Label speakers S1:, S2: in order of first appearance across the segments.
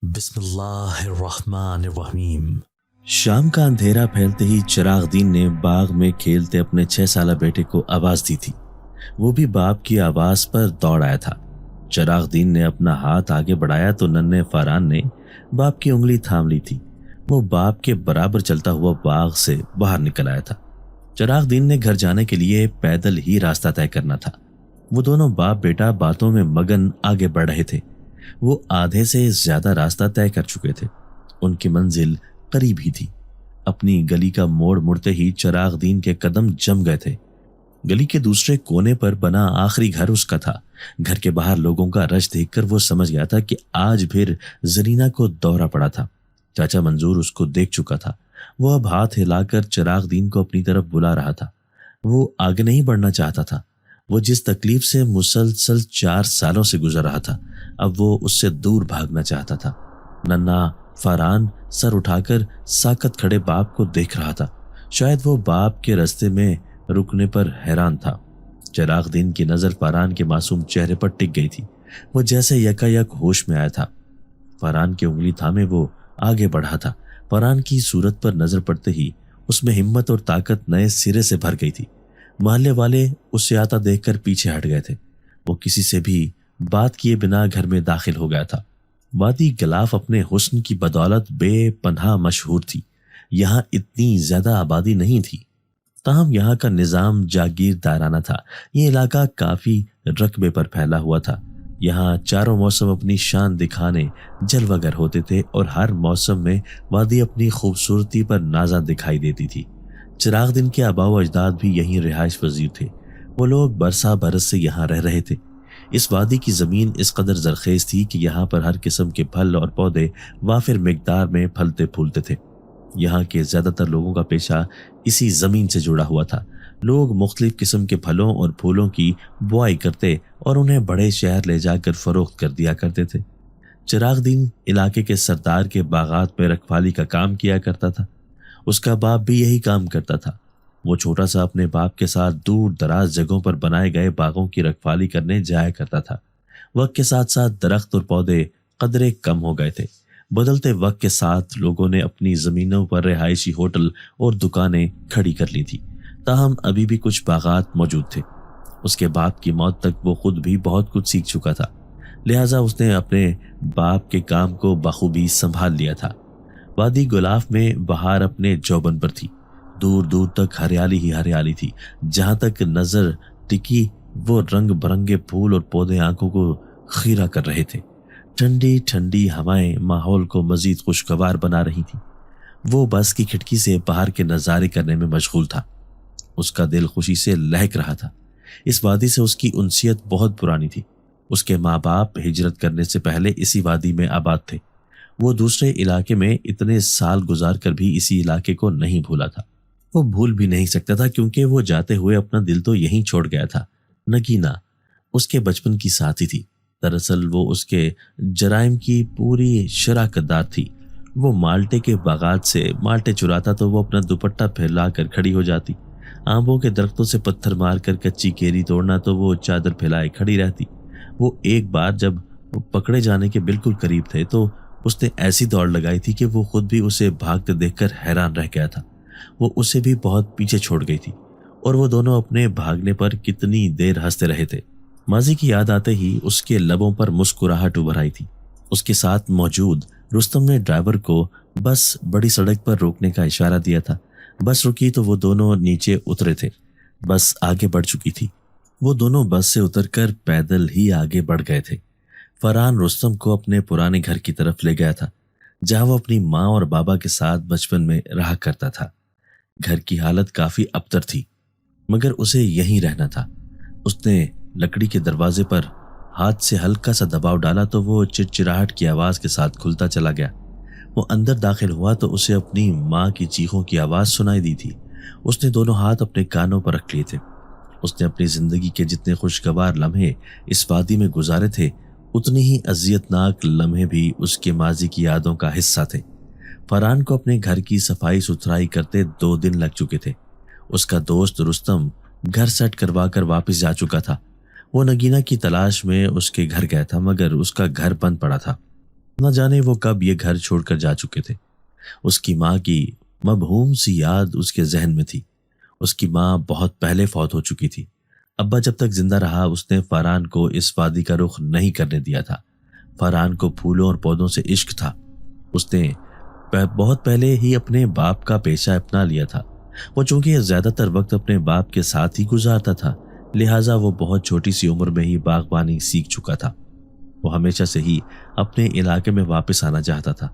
S1: بسم اللہ الرحمن الرحیم۔
S2: شام کا اندھیرا پھیلتے ہی چراغ دین نے باغ میں کھیلتے اپنے 6 سالہ بیٹے کو آواز دی تھی۔ وہ بھی باپ کی آواز پر دوڑ آیا تھا۔ چراغ دین نے اپنا ہاتھ آگے بڑھایا تو ننھے فاران نے باپ کی انگلی تھام لی تھی۔ وہ باپ کے برابر چلتا ہوا باغ سے باہر نکل آیا تھا۔ چراغ دین نے گھر جانے کے لیے پیدل ہی راستہ طے کرنا تھا۔ وہ دونوں باپ بیٹا باتوں میں مگن آگے بڑھ رہے تھے۔ وہ آدھے سے زیادہ راستہ طے کر چکے تھے۔ ان کی منزل قریب ہی تھی۔ اپنی گلی کا موڑ مڑتے ہی چراغ دین کے قدم جم گئے تھے۔ گلی کے دوسرے کونے پر بنا آخری گھر اس کا تھا۔ گھر کے باہر لوگوں کا رش دیکھ کر وہ سمجھ گیا تھا کہ آج پھر زرینہ کو دورہ پڑا تھا۔ چاچا منظور اس کو دیکھ چکا تھا۔ وہ اب ہاتھ ہلا کر چراغ دین کو اپنی طرف بلا رہا تھا۔ وہ آگے نہیں بڑھنا چاہتا تھا۔ وہ جس تکلیف سے مسلسل 4 سالوں سے گزر رہا تھا، اب وہ اس سے دور بھاگنا چاہتا تھا۔ ننھا فاران سر اٹھا کر ساکت کھڑے باپ کو دیکھ رہا تھا۔ شاید وہ باپ کے راستے میں رکنے پر حیران تھا۔ چراغ دین کی نظر فاران کے معصوم چہرے پر ٹک گئی تھی۔ وہ جیسے یکایک ہوش میں آیا تھا۔ فاران کی انگلی تھامے وہ آگے بڑھا تھا۔ فاران کی صورت پر نظر پڑتے ہی اس میں ہمت اور طاقت نئے سرے سے بھر گئی تھی۔ محلے والے اسے آتا دیکھ کر پیچھے ہٹ گئے تھے۔ وہ کسی سے بھی بات کیے بنا گھر میں داخل ہو گیا تھا۔ وادی گلاف اپنے حسن کی بدولت بے پناہ مشہور تھی۔ یہاں اتنی زیادہ آبادی نہیں تھی، تاہم یہاں کا نظام جاگیر دارانہ تھا۔ یہ علاقہ کافی رقبے پر پھیلا ہوا تھا۔ یہاں چاروں موسم اپنی شان دکھانے جلوہ گر ہوتے تھے اور ہر موسم میں وادی اپنی خوبصورتی پر نازاں دکھائی دیتی تھی۔ چراغ دین کے آباء و اجداد بھی یہیں رہائش پذیر تھے۔ وہ لوگ برسا برس سے یہاں رہ رہے تھے۔ اس وادی کی زمین اس قدر زرخیز تھی کہ یہاں پر ہر قسم کے پھل اور پودے وافر مقدار میں پھلتے پھولتے تھے۔ یہاں کے زیادہ تر لوگوں کا پیشہ اسی زمین سے جڑا ہوا تھا۔ لوگ مختلف قسم کے پھلوں اور پھولوں کی بوائی کرتے اور انہیں بڑے شہر لے جا کر فروخت کر دیا کرتے تھے۔ چراغ دین علاقے کے سردار کے باغات میں رکھوالی کا کام کیا کرتا تھا۔ اس کا باپ بھی یہی کام کرتا تھا۔ وہ چھوٹا سا اپنے باپ کے ساتھ دور دراز جگہوں پر بنائے گئے باغوں کی رکھوالی کرنے جایا کرتا تھا۔ وقت کے ساتھ ساتھ درخت اور پودے قدرے کم ہو گئے تھے۔ بدلتے وقت کے ساتھ لوگوں نے اپنی زمینوں پر رہائشی ہوٹل اور دکانیں کھڑی کر لی تھی، تاہم ابھی بھی کچھ باغات موجود تھے۔ اس کے باپ کی موت تک وہ خود بھی بہت کچھ سیکھ چکا تھا، لہٰذا اس نے اپنے باپ کے کام کو بخوبی سنبھال لیا تھا۔ وادی گلاف میں بہار اپنے جوبن پر تھی۔ دور دور تک ہریالی ہی ہریالی تھی۔ جہاں تک نظر ٹکی وہ رنگ برنگے پھول اور پودے آنکھوں کو خیرہ کر رہے تھے۔ ٹھنڈی ٹھنڈی ہوائیں ماحول کو مزید خوشگوار بنا رہی تھیں۔ وہ بس کی کھڑکی سے باہر کے نظارے کرنے میں مشغول تھا۔ اس کا دل خوشی سے لہک رہا تھا۔ اس وادی سے اس کی انسیت بہت پرانی تھی۔ اس کے ماں باپ ہجرت کرنے سے پہلے اسی وادی میں آباد تھے۔ وہ دوسرے علاقے میں اتنے سال گزار کر بھی اسی علاقے کو نہیں بھولا تھا۔ وہ بھول بھی نہیں سکتا تھا کیونکہ وہ جاتے ہوئے اپنا دل تو یہیں چھوڑ گیا تھا۔ نگینہ اس کے بچپن کی ساتھی تھی۔ دراصل وہ اس کے جرائم کی پوری شراکت دار تھی۔ وہ مالٹے کے باغات سے مالٹے چراتا تو وہ اپنا دوپٹہ پھیلا کر کھڑی ہو جاتی۔ آموں کے درختوں سے پتھر مار کر کچی کیری توڑنا تو وہ چادر پھیلائے کھڑی رہتی۔ وہ ایک بار جب پکڑے جانے کے بالکل قریب تھے تو اس نے ایسی دوڑ لگائی تھی کہ وہ خود بھی اسے بھاگتے دیکھ کر حیران رہ گیا تھا۔ وہ اسے بھی بہت پیچھے چھوڑ گئی تھی اور وہ دونوں اپنے بھاگنے پر کتنی دیر ہنستے رہے تھے۔ ماضی کی یاد آتے ہی اس کے لبوں پر مسکراہٹ ابھر آئی تھی۔ اس کے ساتھ موجود رستم نے ڈرائیور کو بس بڑی سڑک پر روکنے کا اشارہ دیا تھا۔ بس رکی تو وہ دونوں نیچے اترے تھے۔ بس آگے بڑھ چکی تھی۔ وہ دونوں بس سے اتر کر پیدل ہی آگے بڑھ گئے تھے۔ فرحان رستم کو اپنے پرانے گھر کی طرف لے گیا تھا، جہاں وہ اپنی ماں اور بابا کے ساتھ بچپن میں رہا کرتا تھا۔ گھر کی حالت کافی ابتر تھی، مگر اسے یہیں رہنا تھا۔ اس نے لکڑی کے دروازے پر ہاتھ سے ہلکا سا دباؤ ڈالا تو وہ چڑچڑاہٹ کی آواز کے ساتھ کھلتا چلا گیا۔ وہ اندر داخل ہوا تو اسے اپنی ماں کی چیخوں کی آواز سنائی دی تھی۔ اس نے دونوں ہاتھ اپنے کانوں پر رکھ لیے تھے۔ اس نے اپنی زندگی کے جتنے خوشگوار لمحے اس وادی میں گزارے تھے، اتنی ہی اذیت ناک لمحے بھی اس کے ماضی کی یادوں کا حصہ تھے۔ فرحان کو اپنے گھر کی صفائی ستھرائی کرتے 2 دن لگ چکے تھے۔ اس کا دوست رستم گھر سیٹ کروا کر واپس جا چکا تھا۔ وہ نگینہ کی تلاش میں اس کے گھر گیا تھا، مگر اس کا گھر بند پڑا تھا۔ نہ جانے وہ کب یہ گھر چھوڑ کر جا چکے تھے۔ اس کی ماں کی مبہوم سی یاد اس کے ذہن میں تھی۔ اس کی ماں بہت پہلے فوت ہو چکی تھی۔ ابا جب تک زندہ رہا اس نے فاران کو اس وادی کا رخ نہیں کرنے دیا تھا۔ فاران کو پھولوں اور پودوں سے عشق تھا۔ اس نے بہت پہلے ہی اپنے باپ کا پیشہ اپنا لیا تھا۔ وہ چونکہ زیادہ تر وقت اپنے باپ کے ساتھ ہی گزارتا تھا، لہٰذا وہ بہت چھوٹی سی عمر میں ہی باغبانی سیکھ چکا تھا۔ وہ ہمیشہ سے ہی اپنے علاقے میں واپس آنا چاہتا تھا۔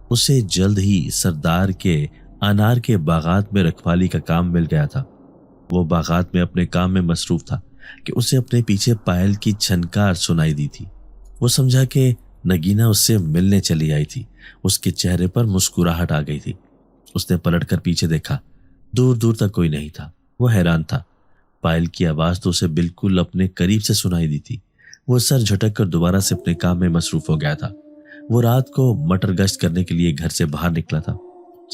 S2: اسے جلد ہی سردار کے انار کے باغات میں رکھوالی کا کام مل گیا تھا۔ وہ باغات میں اپنے کام میں مصروف تھا کہ اسے اپنے پیچھے پائل کی چھنکار سنائی دی تھی۔ وہ سمجھا کہ نگینہ اس سے ملنے چلی آئی تھی۔ اس کے چہرے پر مسکراہٹ آ گئی تھی۔ اس نے پلٹ کر پیچھے دیکھا، دور دور تک کوئی نہیں تھا۔ وہ حیران تھا، پائل کی آواز تو اسے بالکل اپنے قریب سے سنائی دی تھی۔ وہ سر جھٹک کر دوبارہ سے اپنے کام میں مصروف ہو گیا تھا۔ وہ رات کو مٹر گشت کرنے کے لیے گھر سے باہر نکلا تھا۔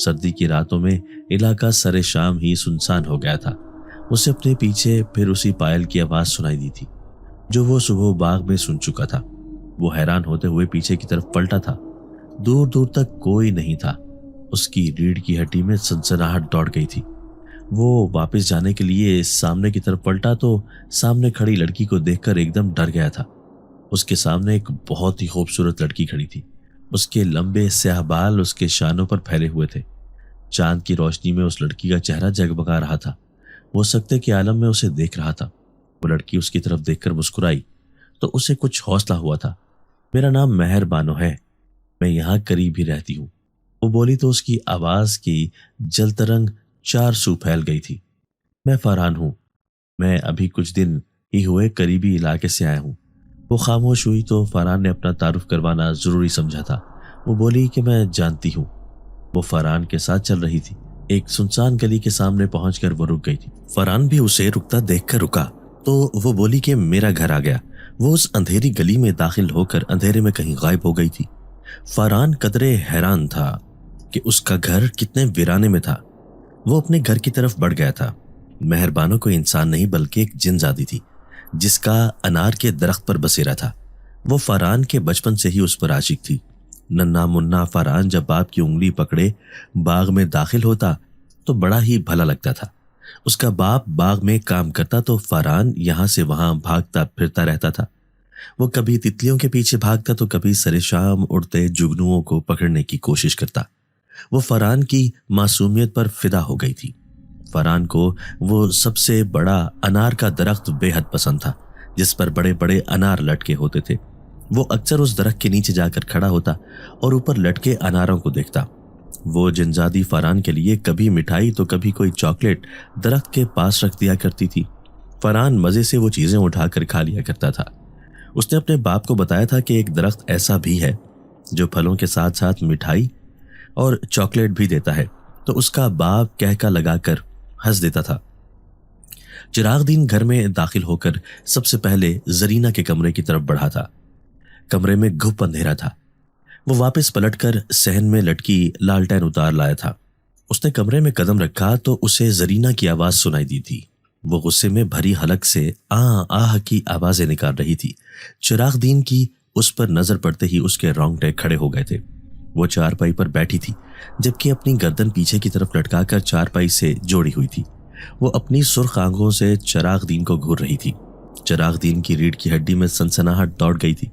S2: سردی کی راتوں میں علاقہ سر شام ہی سنسان ہو گیا تھا۔ اسے اپنے پیچھے پھر اسی پائل کی آواز سنائی دی تھی جو وہ صبح باغ میں سن چکا تھا۔ وہ حیران ہوتے ہوئے پیچھے کی طرف پلٹا تھا۔ دور دور تک کوئی نہیں تھا۔ اس کی ریڑھ کی ہڈی میں سنسناہٹ دوڑ گئی تھی۔ وہ واپس جانے کے لیے سامنے کی طرف پلٹا تو سامنے کھڑی لڑکی کو دیکھ کر ایک دم ڈر گیا تھا۔ اس کے سامنے ایک بہت ہی خوبصورت لڑکی کھڑی تھی۔ اس کے لمبے سیاہ بال اس کے شانوں پر پھیلے ہوئے تھے۔ چاند کی روشنی میں اس لڑکی کا چہرہ جگمگا رہا تھا۔ وہ سکتے کے عالم میں اسے دیکھ رہا تھا۔ وہ لڑکی اس کی طرف دیکھ کر مسکرائی تو اسے کچھ حوصلہ ہوا تھا۔ میرا نام مہر بانو ہے، میں یہاں قریب ہی رہتی ہوں۔ وہ بولی تو اس کی آواز کی جلترنگ چار سو پھیل گئی تھی۔ میں فاران ہوں، میں ابھی کچھ دن ہی ہوئے قریبی علاقے سے آیا ہوں۔ وہ خاموش ہوئی تو فاران نے اپنا تعارف کروانا ضروری سمجھا تھا۔ وہ بولی کہ میں جانتی ہوں۔ وہ فاران کے ساتھ چل رہی تھی۔ ایک سنسان گلی کے سامنے پہنچ کر وہ رک گئی تھی۔ فاران بھی اسے رکتا دیکھ کر رکا تو وہ بولی کہ میرا گھر آ گیا۔ وہ اس اندھیری گلی میں داخل ہو کر اندھیرے میں کہیں غائب ہو گئی تھی۔ فاران قدرے حیران تھا کہ اس کا گھر کتنے ویرانے میں تھا۔ وہ اپنے گھر کی طرف بڑھ گیا تھا۔ مہر بانو کوئی انسان نہیں بلکہ ایک جن زادی تھی جس کا انار کے درخت پر بسیرا تھا۔ وہ فاران کے بچپن سے ہی اس پر عاشق تھی۔ ننھا منا فاران جب باپ کی انگلی پکڑے باغ میں داخل ہوتا تو بڑا ہی بھلا لگتا تھا۔ اس کا باپ باغ میں کام کرتا تو فاران یہاں سے وہاں بھاگتا پھرتا رہتا تھا۔ وہ کبھی تتلیوں کے پیچھے بھاگتا تو کبھی سر شام اڑتے جگنوؤں کو پکڑنے کی کوشش کرتا۔ وہ فاران کی معصومیت پر فدا ہو گئی تھی۔ فاران کو وہ سب سے بڑا انار کا درخت بے حد پسند تھا جس پر بڑے بڑے انار لٹکے ہوتے تھے۔ وہ اکثر اس درخت کے نیچے جا کر کھڑا ہوتا اور اوپر لٹکے اناروں کو دیکھتا۔ وہ جنزادی فاران کے لیے کبھی مٹھائی تو کبھی کوئی چاکلیٹ درخت کے پاس رکھ دیا کرتی تھی۔ فاران مزے سے وہ چیزیں اٹھا کر کھا لیا کرتا تھا۔ اس نے اپنے باپ کو بتایا تھا کہ ایک درخت ایسا بھی ہے جو پھلوں کے ساتھ ساتھ مٹھائی اور چاکلیٹ بھی دیتا ہے، تو اس کا باپ کہکا لگا کر ہنس دیتا تھا۔ چراغ دین گھر میں داخل ہو کر سب سے پہلے زرینہ کے کمرے کی طرف بڑھا تھا۔ کمرے میں گھپ اندھیرا تھا۔ وہ واپس پلٹ کر صحن میں لٹکی لالٹین اتار لایا تھا۔ اس نے کمرے میں قدم رکھا تو اسے زرینہ کی آواز سنائی دی تھی۔ وہ غصے میں بھری حلق سے آہ کی آوازیں نکال رہی تھی۔ چراغ دین کی اس پر نظر پڑتے ہی اس کے رونگٹے کھڑے ہو گئے تھے۔ وہ چارپائی پر بیٹھی تھی جبکہ اپنی گردن پیچھے کی طرف لٹکا کر چارپائی سے جوڑی ہوئی تھی۔ وہ اپنی سرخ آنکھوں سے چراغ دین کو گھور رہی تھی۔ چراغ دین کی ریڑھ کی ہڈی میں سنسناہٹ دوڑ گئی تھی۔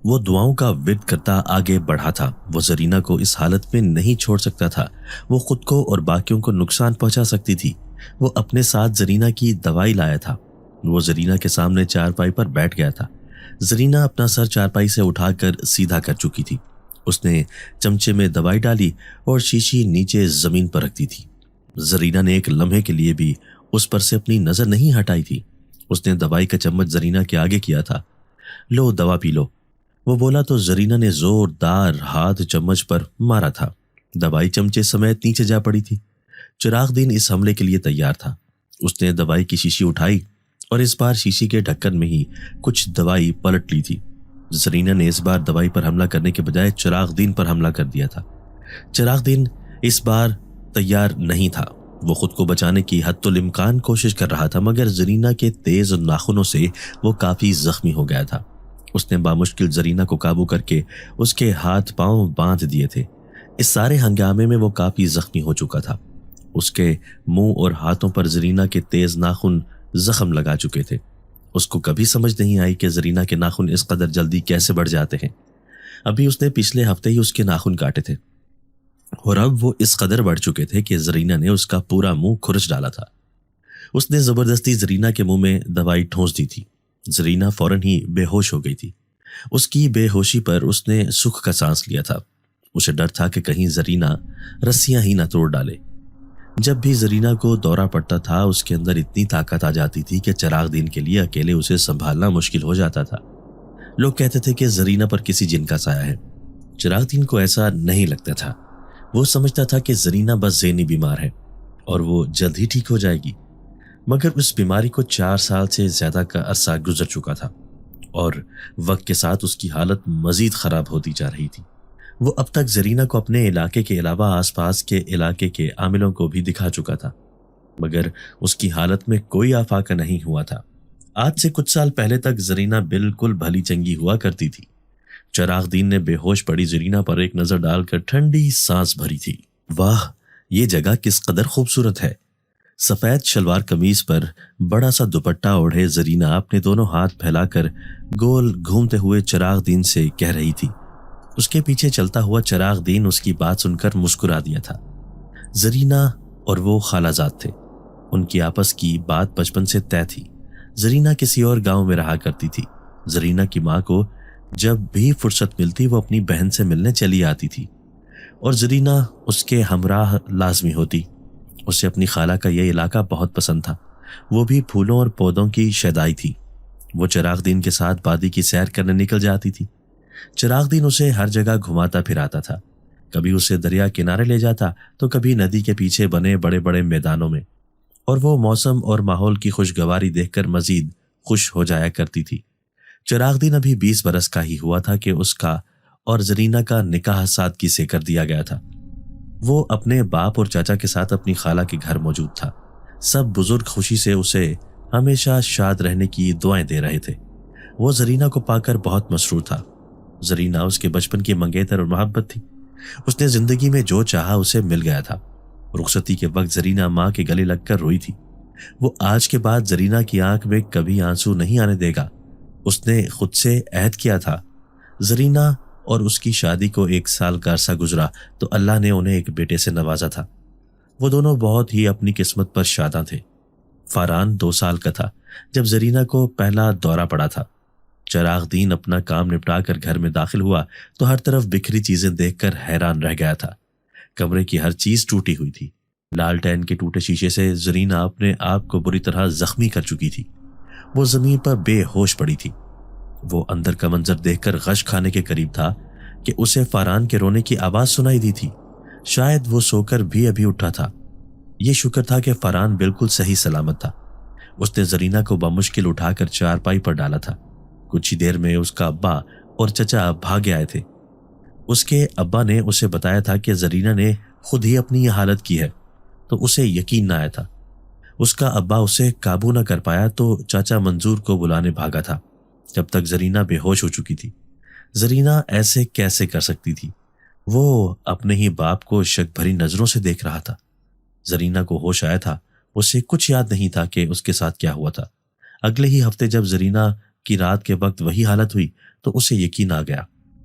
S2: وہ دعاؤں کا ورد کرتا آگے بڑھا تھا۔ وہ زرینہ کو اس حالت میں نہیں چھوڑ سکتا تھا۔ وہ خود کو اور باقیوں کو نقصان پہنچا سکتی تھی۔ وہ اپنے ساتھ زرینہ کی دوائی لایا تھا۔ وہ زرینہ کے سامنے چارپائی پر بیٹھ گیا تھا۔ زرینہ اپنا سر چارپائی سے اٹھا کر سیدھا کر چکی تھی۔ اس نے چمچے میں دوائی ڈالی اور شیشی نیچے زمین پر رکھ دی تھی۔ زرینہ نے ایک لمحے کے لیے بھی اس پر سے اپنی نظر نہیں ہٹائی تھی۔ اس نے دوائی کا چمچ زرینہ کے آگے کیا تھا۔ لو دوا پی لو، وہ بولا تو زرینہ نے زوردار ہاتھ چمچ پر مارا تھا۔ دوائی چمچے سمیت نیچے جا پڑی تھی۔ چراغ دین اس حملے کے لیے تیار تھا۔ اس نے دوائی کی شیشی اٹھائی اور اس بار شیشی کے ڈھکن میں ہی کچھ دوائی پلٹ لی تھی۔ زرینہ نے اس بار دوائی پر حملہ کرنے کے بجائے چراغ دین پر حملہ کر دیا تھا۔ چراغ دین اس بار تیار نہیں تھا۔ وہ خود کو بچانے کی حتی الامکان کوشش کر رہا تھا، مگر زرینہ کے تیز ناخنوں سے وہ کافی زخمی ہو گیا تھا۔ اس نے بامشکل زرینہ کو قابو کر کے اس کے ہاتھ پاؤں باندھ دیے تھے۔ اس سارے ہنگامے میں وہ کافی زخمی ہو چکا تھا۔ اس کے منہ اور ہاتھوں پر زرینہ کے تیز ناخن زخم لگا چکے تھے۔ اس کو کبھی سمجھ نہیں آئی کہ زرینہ کے ناخن اس قدر جلدی کیسے بڑھ جاتے ہیں۔ ابھی اس نے پچھلے ہفتے ہی اس کے ناخن کاٹے تھے اور اب وہ اس قدر بڑھ چکے تھے کہ زرینہ نے اس کا پورا منہ کھرچ ڈالا تھا۔ اس نے زبردستی زرینہ کے منہ میں دوائی ٹھونس دی تھی۔ زرینہ فوراً ہی بے ہوش ہو گئی تھی۔ اس کی بے ہوشی پر اس نے سکھ کا سانس لیا تھا۔ اسے ڈر تھا کہ کہیں زرینہ رسیاں ہی نہ توڑ ڈالے۔ جب بھی زرینہ کو دورہ پڑتا تھا اس کے اندر اتنی طاقت آ جاتی تھی کہ چراغ دین کے لیے اکیلے اسے سنبھالنا مشکل ہو جاتا تھا۔ لوگ کہتے تھے کہ زرینہ پر کسی جن کا سایہ ہے۔ چراغ دین کو ایسا نہیں لگتا تھا۔ وہ سمجھتا تھا کہ زرینہ بس ذہنی بیمار ہے اور وہ جلد ہی ٹھیک ہو جائے گی، مگر اس بیماری کو 4 سال سے زیادہ کا عرصہ گزر چکا تھا اور وقت کے ساتھ اس کی حالت مزید خراب ہوتی جا رہی تھی۔ وہ اب تک زرینہ کو اپنے علاقے کے علاوہ آس پاس کے علاقے کے عاملوں کو بھی دکھا چکا تھا، مگر اس کی حالت میں کوئی افاقہ نہیں ہوا تھا۔ آج سے کچھ سال پہلے تک زرینہ بالکل بھلی چنگی ہوا کرتی تھی۔ چراغ دین نے بے ہوش پڑی زرینہ پر ایک نظر ڈال کر ٹھنڈی سانس بھری تھی۔ واہ، یہ جگہ کس قدر خوبصورت ہے۔ سفید شلوار قمیض پر بڑا سا دوپٹہ اوڑھے زرینہ اپنے دونوں ہاتھ پھیلا کر گول گھومتے ہوئے چراغ دین سے کہہ رہی تھی۔ اس کے پیچھے چلتا ہوا چراغ دین اس کی بات سن کر مسکرا دیا تھا۔ زرینہ اور وہ خالہ زاد تھے۔ ان کی آپس کی بات بچپن سے طے تھی۔ زرینہ کسی اور گاؤں میں رہا کرتی تھی۔ زرینہ کی ماں کو جب بھی فرصت ملتی وہ اپنی بہن سے ملنے چلی آتی تھی اور زرینہ اس کے ہمراہ لازمی ہوتی۔ اسے اپنی خالہ کا یہ علاقہ بہت پسند تھا۔ وہ بھی پھولوں اور پودوں کی شیدائی تھی۔ وہ چراغ دین کے ساتھ وادی کی سیر کرنے نکل جاتی تھی۔ چراغ دین اسے ہر جگہ گھماتا پھراتا تھا۔ کبھی اسے دریا کنارے لے جاتا تو کبھی ندی کے پیچھے بنے بڑے بڑے میدانوں میں، اور وہ موسم اور ماحول کی خوشگواری دیکھ کر مزید خوش ہو جایا کرتی تھی۔ چراغ دین ابھی 20 برس کا ہی ہوا تھا کہ اس کا اور زرینہ کا نکاح سادگی سے کر دیا گیا تھا۔ وہ اپنے باپ اور چاچا کے ساتھ اپنی خالہ کے گھر موجود تھا۔ سب بزرگ خوشی سے اسے ہمیشہ شاد رہنے کی دعائیں دے رہے تھے۔ وہ زرینہ کو پا کر بہت مسرور تھا۔ زرینہ اس کے بچپن کی منگیتر اور محبت تھی۔ اس نے زندگی میں جو چاہا اسے مل گیا تھا۔ رخصتی کے وقت زرینہ ماں کے گلے لگ کر روئی تھی۔ وہ آج کے بعد زرینہ کی آنکھ میں کبھی آنسو نہیں آنے دے گا۔ اس نے خود سے عہد کیا تھا۔ زرینہ اور اس کی شادی کو 1 سال کا عرصہ گزرا تو اللہ نے انہیں ایک بیٹے سے نوازا تھا۔ وہ دونوں بہت ہی اپنی قسمت پر شاداں تھے۔ فاران 2 سال کا تھا جب زرینہ کو پہلا دورہ پڑا تھا۔ چراغ دین اپنا کام نپٹا کر گھر میں داخل ہوا تو ہر طرف بکھری چیزیں دیکھ کر حیران رہ گیا تھا۔ کمرے کی ہر چیز ٹوٹی ہوئی تھی۔ لالٹین کے ٹوٹے شیشے سے زرینہ اپنے آپ کو بری طرح زخمی کر چکی تھی۔ وہ زمین پر بے ہوش پڑی تھی۔ وہ اندر کا منظر دیکھ کر غش کھانے کے قریب تھا کہ اسے فاران کے رونے کی آواز سنائی دی تھی۔ شاید وہ سو کر بھی ابھی اٹھا تھا۔ یہ شکر تھا کہ فاران بالکل صحیح سلامت تھا۔ اس نے زرینہ کو بمشکل اٹھا کر چارپائی پر ڈالا تھا۔ کچھ ہی دیر میں اس کا ابا اور چچا بھاگے آئے تھے۔ اس کے ابا نے اسے بتایا تھا کہ زرینہ نے خود ہی اپنی یہ حالت کی ہے، تو اسے یقین نہ آیا تھا۔ اس کا ابا اسے قابو نہ کر پایا تو چاچا منظور کو بلانے بھاگا تھا، جب تک زرینہ بے ہوش ہو چکی تھی۔ زرینہ ایسے کیسے کر سکتی تھی؟ وہ اپنے ہی باپ کو شک بھری نظروں سے دیکھ رہا تھا۔ زرینہ کو ہوش آیا تھا۔ اسے کچھ یاد نہیں تھا کہ اس کے ساتھ کیا ہوا تھا۔ اگلے ہی ہفتے جب زرینہ کی رات کے وقت وہی حالت ہوئی تو اسے یقین آ گیا،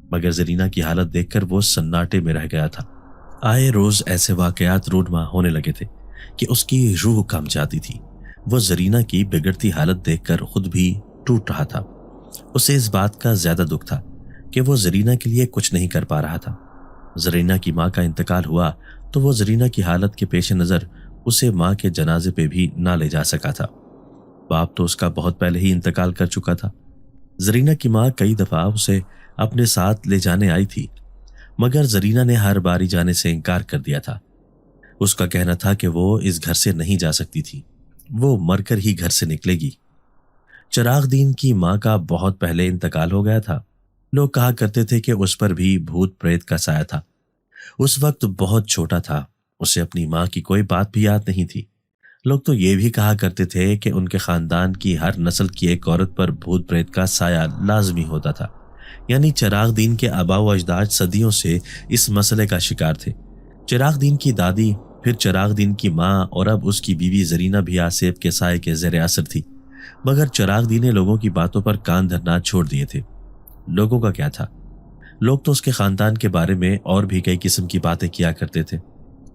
S2: مگر زرینہ کی حالت دیکھ کر وہ سناٹے میں رہ گیا تھا۔ آئے روز ایسے واقعات رونما ہونے لگے تھے کہ اس کی روح کم جاتی تھی۔ وہ زرینہ کی بگڑتی حالت دیکھ کر خود بھی ٹوٹ رہا تھا۔ اسے اس بات کا زیادہ دکھ تھا کہ وہ زرینہ کے لیے کچھ نہیں کر پا رہا تھا۔ زرینہ کی ماں کا انتقال ہوا تو وہ زرینہ کی حالت کے پیش نظر اسے ماں کے جنازے پہ بھی نہ لے جا سکا تھا۔ باپ تو اس کا بہت پہلے ہی انتقال کر چکا تھا۔ زرینہ کی ماں کئی دفعہ اسے اپنے ساتھ لے جانے آئی تھی، مگر زرینہ نے ہر باری جانے سے انکار کر دیا تھا۔ اس کا کہنا تھا کہ وہ اس گھر سے نہیں جا سکتی تھی، وہ مر کر ہی گھر سے نکلے گی۔ چراغ دین کی ماں کا بہت پہلے انتقال ہو گیا تھا۔ لوگ کہا کرتے تھے کہ اس پر بھی بھوت پریت کا سایہ تھا۔ اس وقت بہت چھوٹا تھا، اسے اپنی ماں کی کوئی بات بھی یاد نہیں تھی۔ لوگ تو یہ بھی کہا کرتے تھے کہ ان کے خاندان کی ہر نسل کی ایک عورت پر بھوت پریت کا سایہ لازمی ہوتا تھا، یعنی چراغ دین کے آباء و اجداد صدیوں سے اس مسئلے کا شکار تھے۔ چراغ دین کی دادی، پھر چراغ دین کی ماں اور اب اس کی بیوی زرینہ بھی آصف کے سائے کے زیر اثر تھی، مگر چراغ دین نے لوگوں کی باتوں پر کان دھرنا چھوڑ دیے تھے۔ لوگوں کا کیا تھا؟ لوگ تو اس کے خاندان کے بارے میں اور بھی کئی قسم کی باتیں کیا کرتے تھے۔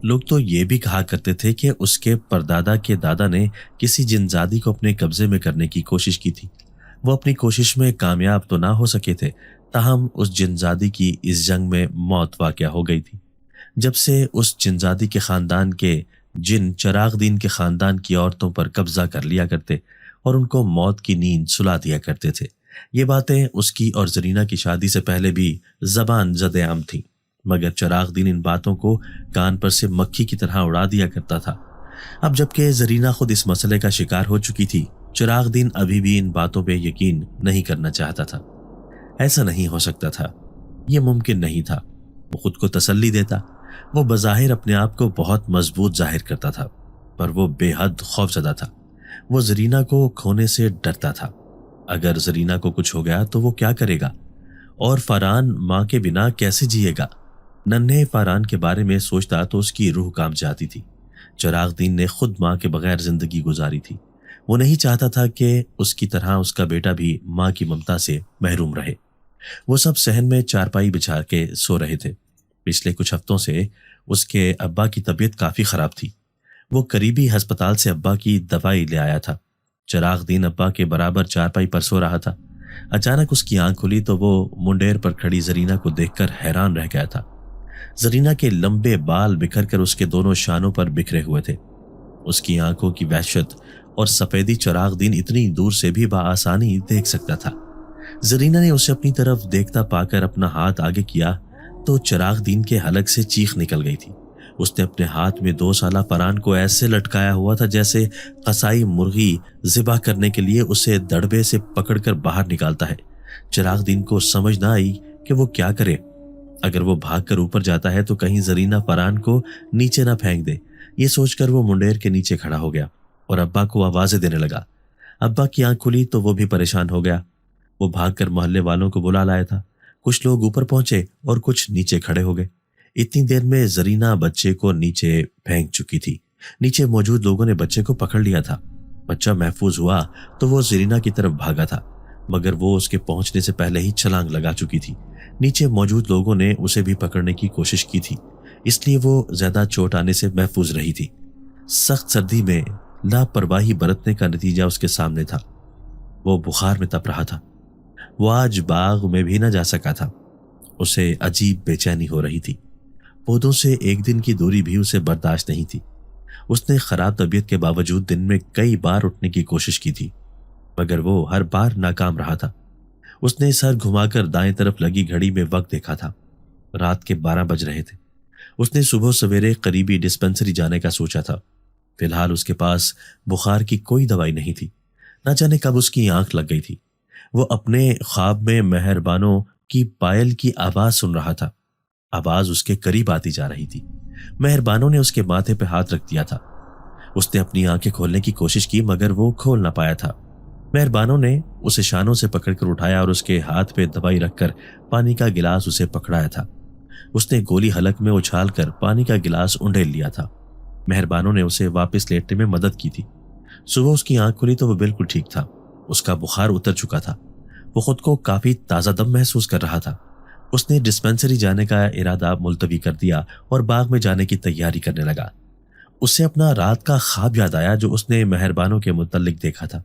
S2: لوگ تو یہ بھی کہا کرتے تھے کہ اس کے پردادا کے دادا نے کسی جنزادی کو اپنے قبضے میں کرنے کی کوشش کی تھی۔ وہ اپنی کوشش میں کامیاب تو نہ ہو سکے تھے، تاہم اس جنزادی کی اس جنگ میں موت واقع ہو گئی تھی۔ جب سے اس جنزادی کے خاندان کے جن چراغ دین کے خاندان کی عورتوں پر قبضہ کر لیا کرتے اور ان کو موت کی نیند سلا دیا کرتے تھے۔ یہ باتیں اس کی اور زرینہ کی شادی سے پہلے بھی زبان زد عام تھیں، مگر چراغ دین ان باتوں کو کان پر سے مکھی کی طرح اڑا دیا کرتا تھا۔ اب جبکہ زرینہ خود اس مسئلے کا شکار ہو چکی تھی، چراغ دین ابھی بھی ان باتوں پہ یقین نہیں کرنا چاہتا تھا۔ ایسا نہیں ہو سکتا تھا، یہ ممکن نہیں تھا۔ وہ خود کو تسلی دیتا، وہ بظاہر اپنے آپ کو بہت مضبوط ظاہر کرتا تھا، پر وہ بے حد خوفزدہ تھا۔ وہ زرینہ کو کھونے سے ڈرتا تھا۔ اگر زرینہ کو کچھ ہو گیا تو وہ کیا کرے گا؟ اور فاران ماں کے بنا کیسے جیے گا؟ ننھے فاران کے بارے میں سوچتا تو اس کی روح کانپ جاتی تھی۔ چراغ دین نے خود ماں کے بغیر زندگی گزاری تھی۔ وہ نہیں چاہتا تھا کہ اس کی طرح اس کا بیٹا بھی ماں کی ممتا سے محروم رہے۔ وہ سب صحن میں چارپائی بچھا کے سو رہے تھے۔ پچھلے کچھ ہفتوں سے اس کے ابا کی طبیعت کافی خراب تھی۔ وہ قریبی ہسپتال سے ابا کی دوائی لے آیا تھا۔ چراغ دین ابا کے برابر چارپائی پر سو رہا تھا۔ اچانک اس کی آنکھ کھلی تو وہ منڈیر پر کھڑی زرینہ کو دیکھ کر حیران رہ گیا تھا۔ زرینہ کے لمبے بال بکھر کر اس کے دونوں شانوں پر بکھرے ہوئے تھے۔ اس کی آنکھوں کی وحشت اور سفیدی چراغ دین اتنی دور سے بھی بآسانی دیکھ سکتا تھا۔ زرینہ نے اسے اپنی طرف دیکھتا پا کر اپنا ہاتھ آگے کیا تو چراغ دین کے حلق سے چیخ نکل گئی تھی۔ اس نے اپنے ہاتھ میں 2 سالہ فران کو ایسے لٹکایا ہوا تھا جیسے قصائی مرغی ذبح کرنے کے لیے اسے دڑبے سے پکڑ کر باہر نکالتا ہے۔ چراغ دین کو سمجھ نہ آئی کہ وہ کیا کرے۔ اگر وہ بھاگ کر اوپر جاتا ہے تو کہیں زرینہ فران کو نیچے نہ پھینک دے، یہ سوچ کر وہ منڈیر کے نیچے کھڑا ہو گیا اور ابا کو آوازیں دینے لگا۔ ابا کی آنکھ کھلی تو وہ بھی پریشان ہو گیا۔ وہ بھاگ کر محلے والوں کو بلا لایا تھا۔ کچھ لوگ اوپر پہنچے اور کچھ نیچے کھڑے ہو گئے۔ اتنی دیر میں زرینہ بچے کو نیچے پھینک چکی تھی۔ نیچے موجود لوگوں نے بچے کو پکڑ لیا تھا۔ بچہ محفوظ ہوا تو وہ زرینہ کی طرف بھاگا تھا، مگر وہ اس کے پہنچنے سے پہلے ہی چھلانگ لگا چکی تھی۔ نیچے موجود لوگوں نے اسے بھی پکڑنے کی کوشش کی تھی، اس لیے وہ زیادہ چوٹ آنے سے محفوظ رہی تھی۔ سخت سردی میں لاپرواہی برتنے کا نتیجہ اس کے سامنے تھا۔ وہ بخار میں تپ رہا تھا۔ وہ آج باغ میں بھی نہ جا سکا تھا۔ اسے عجیب بے چینی ہو رہی تھی۔ پودوں سے ایک دن کی دوری بھی اسے برداشت نہیں تھی۔ اس نے خراب طبیعت کے باوجود دن میں کئی بار اٹھنے کی کوشش کی تھی، مگر وہ ہر بار ناکام رہا تھا۔ اس نے سر گھما کر دائیں طرف لگی گھڑی میں وقت دیکھا تھا۔ رات کے 12 بج رہے تھے۔ اس نے صبح سویرے قریبی ڈسپنسری جانے کا سوچا تھا۔ فی الحال اس کے پاس بخار کی کوئی دوائی نہیں تھی۔ نہ جانے کب اس کی آنکھ لگ گئی تھی۔ وہ اپنے خواب میں مہربانوں کی پائل کی آواز سن رہا تھا۔ آواز اس کے قریب آتی جا رہی تھی۔ مہربانوں نے اس کے ماتھے پہ ہاتھ رکھ دیا تھا۔ اس نے اپنی آنکھیں کھولنے کی کوشش کی مگر وہ کھول نہ پایا تھا۔ مہربانوں نے اسے شانوں سے پکڑ کر اٹھایا اور اس کے ہاتھ پہ دوائی رکھ کر پانی کا گلاس اسے پکڑایا تھا۔ اس نے گولی حلق میں اچھال کر پانی کا گلاس انڈیل لیا تھا۔ مہربانوں نے اسے واپس لیٹنے میں مدد کی تھی۔ صبح اس کی آنکھ کھلی تو وہ بالکل ٹھیک تھا۔ اس کا بخار اتر چکا تھا۔ وہ خود کو کافی تازہ دم محسوس کر رہا تھا۔ اس نے ڈسپنسری جانے کا ارادہ ملتوی کر دیا اور باغ میں جانے کی تیاری کرنے لگا۔ اسے اپنا رات کا خواب یاد آیا جو اس نے مہربانوں کے متعلق دیکھا تھا۔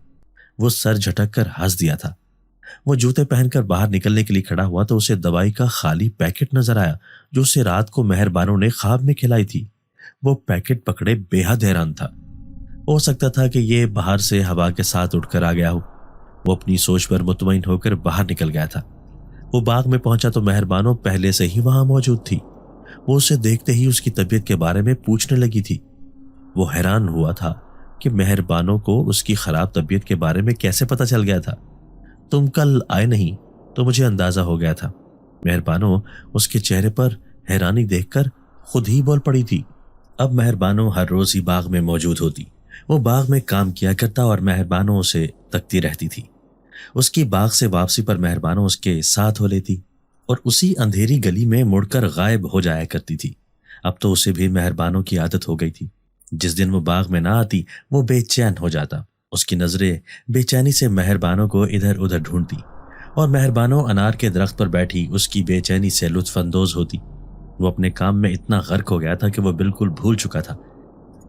S2: وہ سر جھٹک کر ہنس دیا تھا۔ وہ جوتے پہن کر باہر نکلنے کے لیے کھڑا ہوا تو اسے دوائی کا خالی پیکٹ نظر آیا جو اسے رات کو مہربانوں نے خواب میں کھلائی تھی۔ وہ پیکٹ پکڑے بے حد حیران تھا۔ ہو سکتا تھا کہ یہ باہر سے ہوا کے ساتھ اٹھ کر آ گیا ہو۔ وہ اپنی سوچ پر مطمئن ہو کر باہر نکل گیا تھا۔ وہ باغ میں پہنچا تو مہربانوں پہلے سے ہی وہاں موجود تھی۔ وہ اسے دیکھتے ہی اس کی طبیعت کے بارے میں پوچھنے لگی تھی۔ وہ حیران ہوا تھا کہ مہربانوں کو اس کی خراب طبیعت کے بارے میں کیسے پتہ چل گیا تھا۔ تم کل آئے نہیں تو مجھے اندازہ ہو گیا تھا۔ مہربانوں اس کے چہرے پر حیرانی دیکھ کر خود ہی بول پڑی تھی۔ اب مہربانوں ہر روز ہی باغ میں موجود ہوتی وہ باغ میں کام کیا کرتا اور مہربانوں سے تکتی رہتی تھی۔ اس کی باغ سے واپسی پر مہربانوں اس کے ساتھ ہو لیتی اور اسی اندھیری گلی میں مڑ کر غائب ہو جایا کرتی تھی۔ اب تو اسے بھی مہربانوں کی عادت ہو گئی تھی۔ جس دن وہ باغ میں نہ آتی وہ بے چین ہو جاتا۔ اس کی نظریں بے چینی سے مہربانوں کو ادھر ادھر ڈھونڈتی اور مہربانوں انار کے درخت پر بیٹھی اس کی بے چینی سے لطف اندوز ہوتی۔ وہ اپنے کام میں اتنا غرق ہو گیا تھا کہ وہ بالکل بھول چکا تھا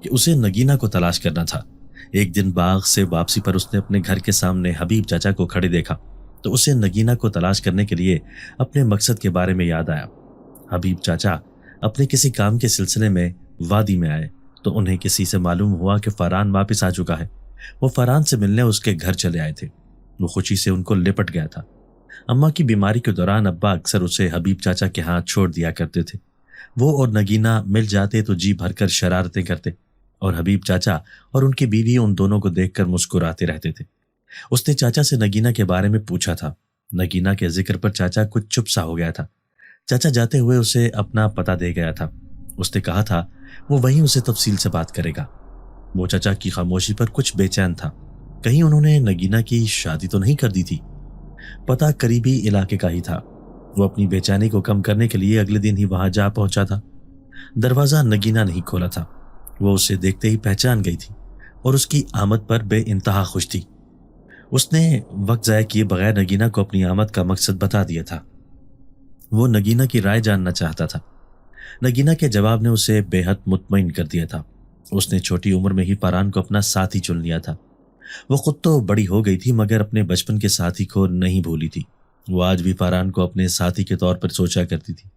S2: کہ اسے نگینہ کو تلاش کرنا تھا۔ ایک دن باغ سے واپسی پر اس نے اپنے گھر کے سامنے حبیب چاچا کو کھڑے دیکھا تو اسے نگینہ کو تلاش کرنے کے لیے اپنے مقصد کے بارے میں یاد آیا۔ حبیب چاچا اپنے کسی کام کے سلسلے میں وادی میں آئے تو انہیں کسی سے معلوم ہوا کہ فرحان واپس آ چکا ہے۔ وہ فرحان سے ملنے اس کے گھر چلے آئے تھے۔ وہ خوشی سے ان کو لپٹ گیا تھا۔ اماں کی بیماری کے دوران ابا اکثر اسے حبیب چاچا کے ہاتھ چھوڑ دیا کرتے تھے۔ وہ اور نگینہ مل جاتے تو جی بھر کر شرارتیں کرتے اور حبیب چاچا اور ان کی بیوی ان دونوں کو دیکھ کر مسکراتے رہتے تھے۔ اس نے چاچا سے نگینہ کے بارے میں پوچھا تھا۔ نگینہ کے ذکر پر چاچا کچھ چپ سا ہو گیا تھا۔ چاچا جاتے ہوئے اسے اپنا پتہ دے گیا تھا۔ اس نے کہا تھا وہ وہیں اسے تفصیل سے بات کرے گا۔ وہ چاچا کی خاموشی پر کچھ بے چین تھا۔ کہیں انہوں نے نگینہ کی شادی تو نہیں کر دی تھی؟ پتہ قریبی علاقے کا ہی تھا۔ وہ اپنی بے چینی کو کم کرنے کے لیے اگلے دن ہی وہاں جا پہنچا تھا۔ دروازہ نگینہ نہیں کھولا تھا۔ وہ اسے دیکھتے ہی پہچان گئی تھی اور اس کی آمد پر بے انتہا خوش تھی۔ اس نے وقت ضائع کیے بغیر نگینہ کو اپنی آمد کا مقصد بتا دیا تھا۔ وہ نگینہ کی رائے جاننا چاہتا تھا۔ نگینہ کے جواب نے اسے بے حد مطمئن کر دیا تھا۔ اس نے چھوٹی عمر میں ہی فرحان کو اپنا ساتھی چن لیا تھا۔ وہ خود تو بڑی ہو گئی تھی مگر اپنے بچپن کے ساتھی کو نہیں بھولی تھی۔ وہ آج بھی فرحان کو اپنے ساتھی کے طور پر سوچا کرتی تھی۔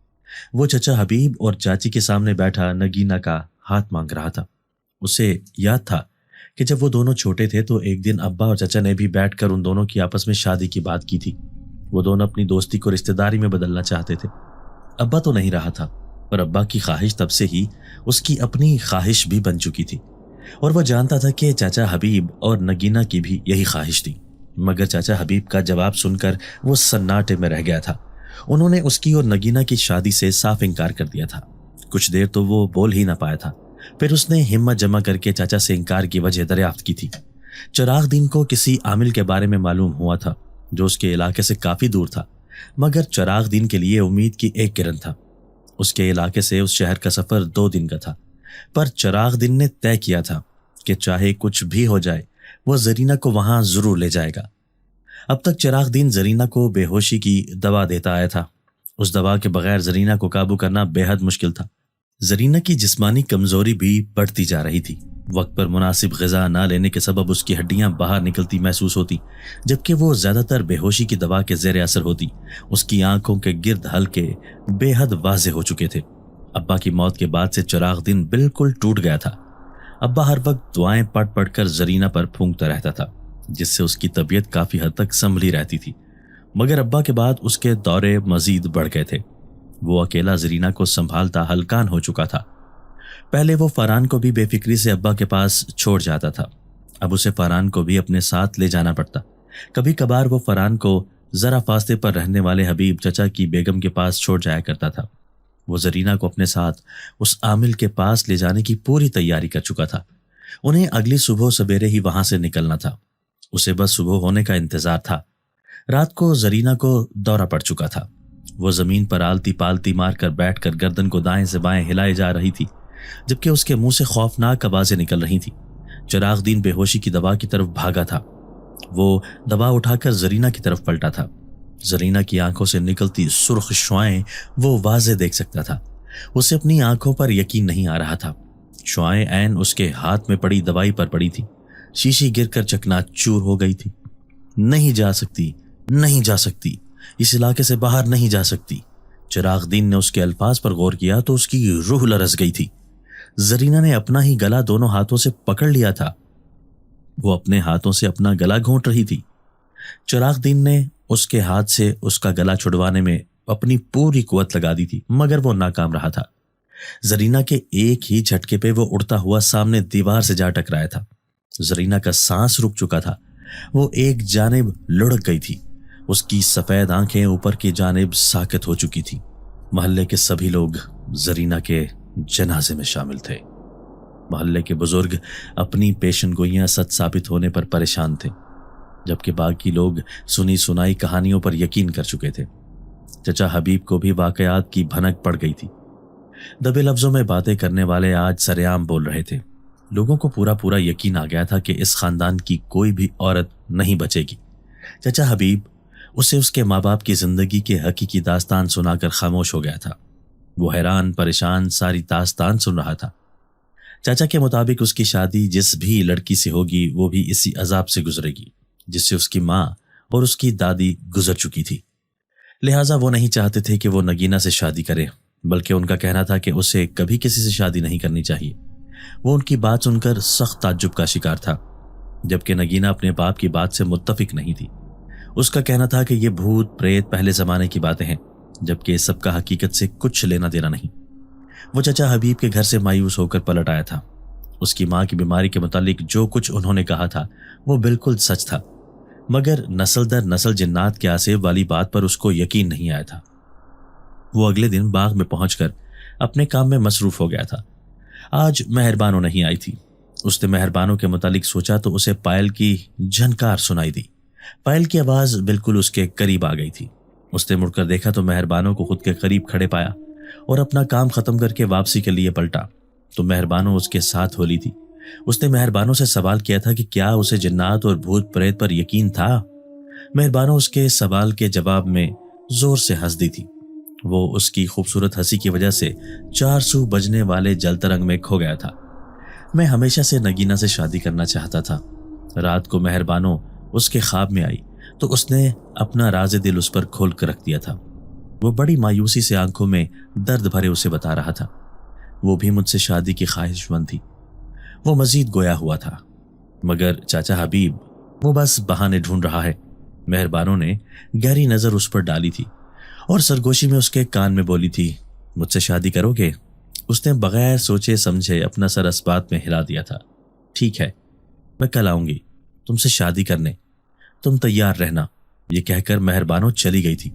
S2: وہ چچا حبیب اور چاچی کے سامنے بیٹھا نگینہ کا ہاتھ مانگ رہا تھا۔ اسے یاد تھا کہ جب وہ دونوں چھوٹے تھے تو ایک دن ابا اور چچا نے بھی بیٹھ کر ان دونوں کی آپس میں شادی کی بات کی تھی۔ وہ دونوں اپنی دوستی کو رشتہ داری میں بدلنا چاہتے تھے۔ ابا تو نہیں رہا تھا پر ابا کی خواہش تب سے ہی اس کی اپنی خواہش بھی بن چکی تھی اور وہ جانتا تھا کہ چاچا حبیب اور نگینہ کی بھی یہی خواہش تھی۔ مگر چاچا حبیب کا جواب سن کر وہ سناٹے میں رہ گیا تھا۔ انہوں نے اس کی اور نگینہ کی شادی سے صاف انکار کر دیا تھا۔ کچھ دیر تو وہ بول ہی نہ پایا تھا۔ پھر اس نے ہمت جمع کر کے چاچا سے انکار کی وجہ دریافت کی تھی۔ چراغ دین کو کسی عامل کے بارے میں معلوم ہوا تھا جو اس کے علاقے سے کافی دور تھا، مگر چراغ دین کے لیے امید کی ایک کرن تھا۔ اس کے علاقے سے اس شہر کا سفر 2 دن کا تھا، پر چراغ دین نے طے کیا تھا کہ چاہے کچھ بھی ہو جائے وہ زرینہ کو وہاں ضرور لے جائے گا۔ اب تک چراغ دین زرینہ کو بے ہوشی کی دوا دیتا آیا تھا۔ اس دوا کے بغیر زرینہ کو قابو کرنا بے حد مشکل تھا۔ زرینہ کی جسمانی کمزوری بھی بڑھتی جا رہی تھی۔ وقت پر مناسب غذا نہ لینے کے سبب اس کی ہڈیاں باہر نکلتی محسوس ہوتی، جبکہ وہ زیادہ تر بے ہوشی کی دوا کے زیر اثر ہوتی۔ اس کی آنکھوں کے گرد حلقے بے حد واضح ہو چکے تھے۔ ابا کی موت کے بعد سے چراغ دین بالکل ٹوٹ گیا تھا۔ ابا ہر وقت دعائیں پڑھ پڑھ کر زرینہ پر پھونکتا رہتا تھا، جس سے اس کی طبیعت کافی حد تک سنبھلی رہتی تھی، مگر ابا کے بعد اس کے دورے مزید بڑھ گئے تھے۔ وہ اکیلا زرینہ کو سنبھالتا ہلکان ہو چکا تھا۔ پہلے وہ فرحان کو بھی بے فکری سے ابا کے پاس چھوڑ جاتا تھا، اب اسے فرحان کو بھی اپنے ساتھ لے جانا پڑتا۔ کبھی کبھار وہ فرحان کو ذرا فاصلے پر رہنے والے حبیب چچا کی بیگم کے پاس چھوڑ جایا کرتا تھا۔ وہ زرینہ کو اپنے ساتھ اس عامل کے پاس لے جانے کی پوری تیاری کر چکا تھا۔ انہیں اگلی صبح سویرے ہی وہاں سے نکلنا تھا۔ اسے بس صبح ہونے کا انتظار تھا۔ رات کو زرینہ کو دورہ پڑ چکا تھا۔ وہ زمین پر آلتی پالتی مار کر بیٹھ کر گردن کو دائیں سے بائیں ہلائے جا رہی تھی، جبکہ اس کے منہ سے خوفناک آوازیں نکل رہی تھی۔ چراغ دین بے ہوشی کی دوا کی طرف بھاگا تھا۔ وہ دوا اٹھا کر زرینہ کی طرف پلٹا تھا۔ زرینہ کی آنکھوں سے نکلتی سرخ شعاعیں وہ واضح دیکھ سکتا تھا۔ اسے اپنی آنکھوں پر یقین نہیں آ رہا تھا۔ شعاعیں عین اس کے ہاتھ میں پڑی دوائی پر پڑی تھی۔ شیشی گر کر چکناچور ہو گئی تھی۔ نہیں جا سکتی، نہیں جا سکتی، اس علاقے سے باہر نہیں جا سکتی۔ چراغ دین نے اس کے الفاظ پر غور کیا تو اس کی روح لرز گئی تھی۔ زرینہ نے اپنا ہی گلا دونوں ہاتھوں سے پکڑ لیا تھا۔ وہ اپنے ہاتھوں سے اپنا گلا گھونٹ رہی تھی۔ چراغ دین نے اس کے ہاتھ سے اس کا گلا چھڑوانے میں اپنی پوری قوت لگا دی تھی، مگر وہ ناکام رہا تھا۔ زرینہ کے ایک ہی جھٹکے پہ وہ اڑتا ہوا سامنے دیوار سے جا ٹکرایا تھا۔ زرینہ کا سانس رک چکا تھا۔ وہ ایک جانب لڑک گئی تھی۔ اس کی سفید آنکھیں اوپر کی جانب ساکت ہو چکی تھی۔ محلے کے سبھی لوگ زرینہ کے جنازے میں شامل تھے۔ محلے کے بزرگ اپنی پیشن گوئیاں سچ ثابت ہونے پر پریشان تھے، جبکہ باقی لوگ سنی سنائی کہانیوں پر یقین کر چکے تھے۔ چچا حبیب کو بھی واقعات کی بھنک پڑ گئی تھی۔ دبے لفظوں میں باتیں کرنے والے آج سرعام بول رہے تھے۔ لوگوں کو پورا یقین آ گیا تھا کہ اس خاندان کی کوئی بھی عورت نہیں بچے گی۔ چچا حبیب اسے اس کے ماں باپ کی زندگی کے حقیقی داستان سنا کر خاموش ہو گیا تھا۔ وہ حیران پریشان ساری داستان سن رہا تھا۔ چاچا کے مطابق اس کی شادی جس بھی لڑکی سے ہوگی وہ بھی اسی عذاب سے گزرے گی جس سے اس کی ماں اور اس کی دادی گزر چکی تھی۔ لہٰذا وہ نہیں چاہتے تھے کہ وہ نگینہ سے شادی کرے، بلکہ ان کا کہنا تھا کہ اسے کبھی کسی سے شادی نہیں کرنی چاہیے۔ وہ ان کی بات سن کر سخت تعجب کا شکار تھا، جبکہ نگینہ اپنے باپ کی بات سے متفق نہیں تھی۔ اس کا کہنا تھا کہ یہ بھوت پریت پہلے زمانے کی باتیں ہیں، جبکہ اس سب کا حقیقت سے کچھ لینا دینا نہیں۔ وہ چچا حبیب کے گھر سے مایوس ہو کر پلٹ آیا تھا۔ اس کی ماں کی بیماری کے متعلق جو کچھ انہوں نے کہا تھا وہ بالکل سچ تھا، مگر نسل در نسل جنات کے آسیب والی بات پر اس کو یقین نہیں آیا تھا۔ وہ اگلے دن باغ میں پہنچ کر اپنے کام میں مصروف ہو گیا تھا۔ آج مہربانو نہیں آئی تھی۔ اس نے مہربانو کے متعلق سوچا تو اسے پائل کی جھنکار سنائی دی۔ پائل کی آواز بالکل اس کے قریب آ گئی تھی۔ اس نے مڑ کر دیکھا تو مہربانو کو خود کے قریب کھڑے پایا اور اپنا کام ختم کر کے واپسی کے لیے پلٹا تو مہربانو اس کے ساتھ ہولی تھی۔ اس نے مہربانو سے سوال کیا تھا کہ کیا اسے جنات اور بھوت پریت پر یقین تھا؟ مہربانو اس کے سوال کے جواب میں زور سے ہنس دی تھی۔ وہ اس کی خوبصورت ہنسی کی وجہ سے 400 بجنے والے جل ترنگ میں کھو گیا تھا۔ میں ہمیشہ سے نگینہ سے شادی کرنا چاہتا تھا۔ رات کو مہربانو اس کے خواب میں آئی تو اس نے اپنا راز دل اس پر کھول کر رکھ دیا تھا۔ وہ بڑی مایوسی سے آنکھوں میں درد بھرے اسے بتا رہا تھا وہ بھی مجھ سے شادی کی خواہش مند تھی۔ وہ مزید گویا ہوا تھا، مگر چاچا حبیب وہ بس بہانے ڈھونڈ رہا ہے۔ مہربانو نے گہری نظر اس پر ڈالی تھی اور سرگوشی میں اس کے کان میں بولی تھی، مجھ سے شادی کرو گے؟ اس نے بغیر سوچے سمجھے اپنا سر اس بات میں ہلا دیا تھا۔ ٹھیک ہے، میں کل آؤں گی تم سے شادی کرنے، تم تیار رہنا، یہ کہہ کر مہربانو چلی گئی تھی۔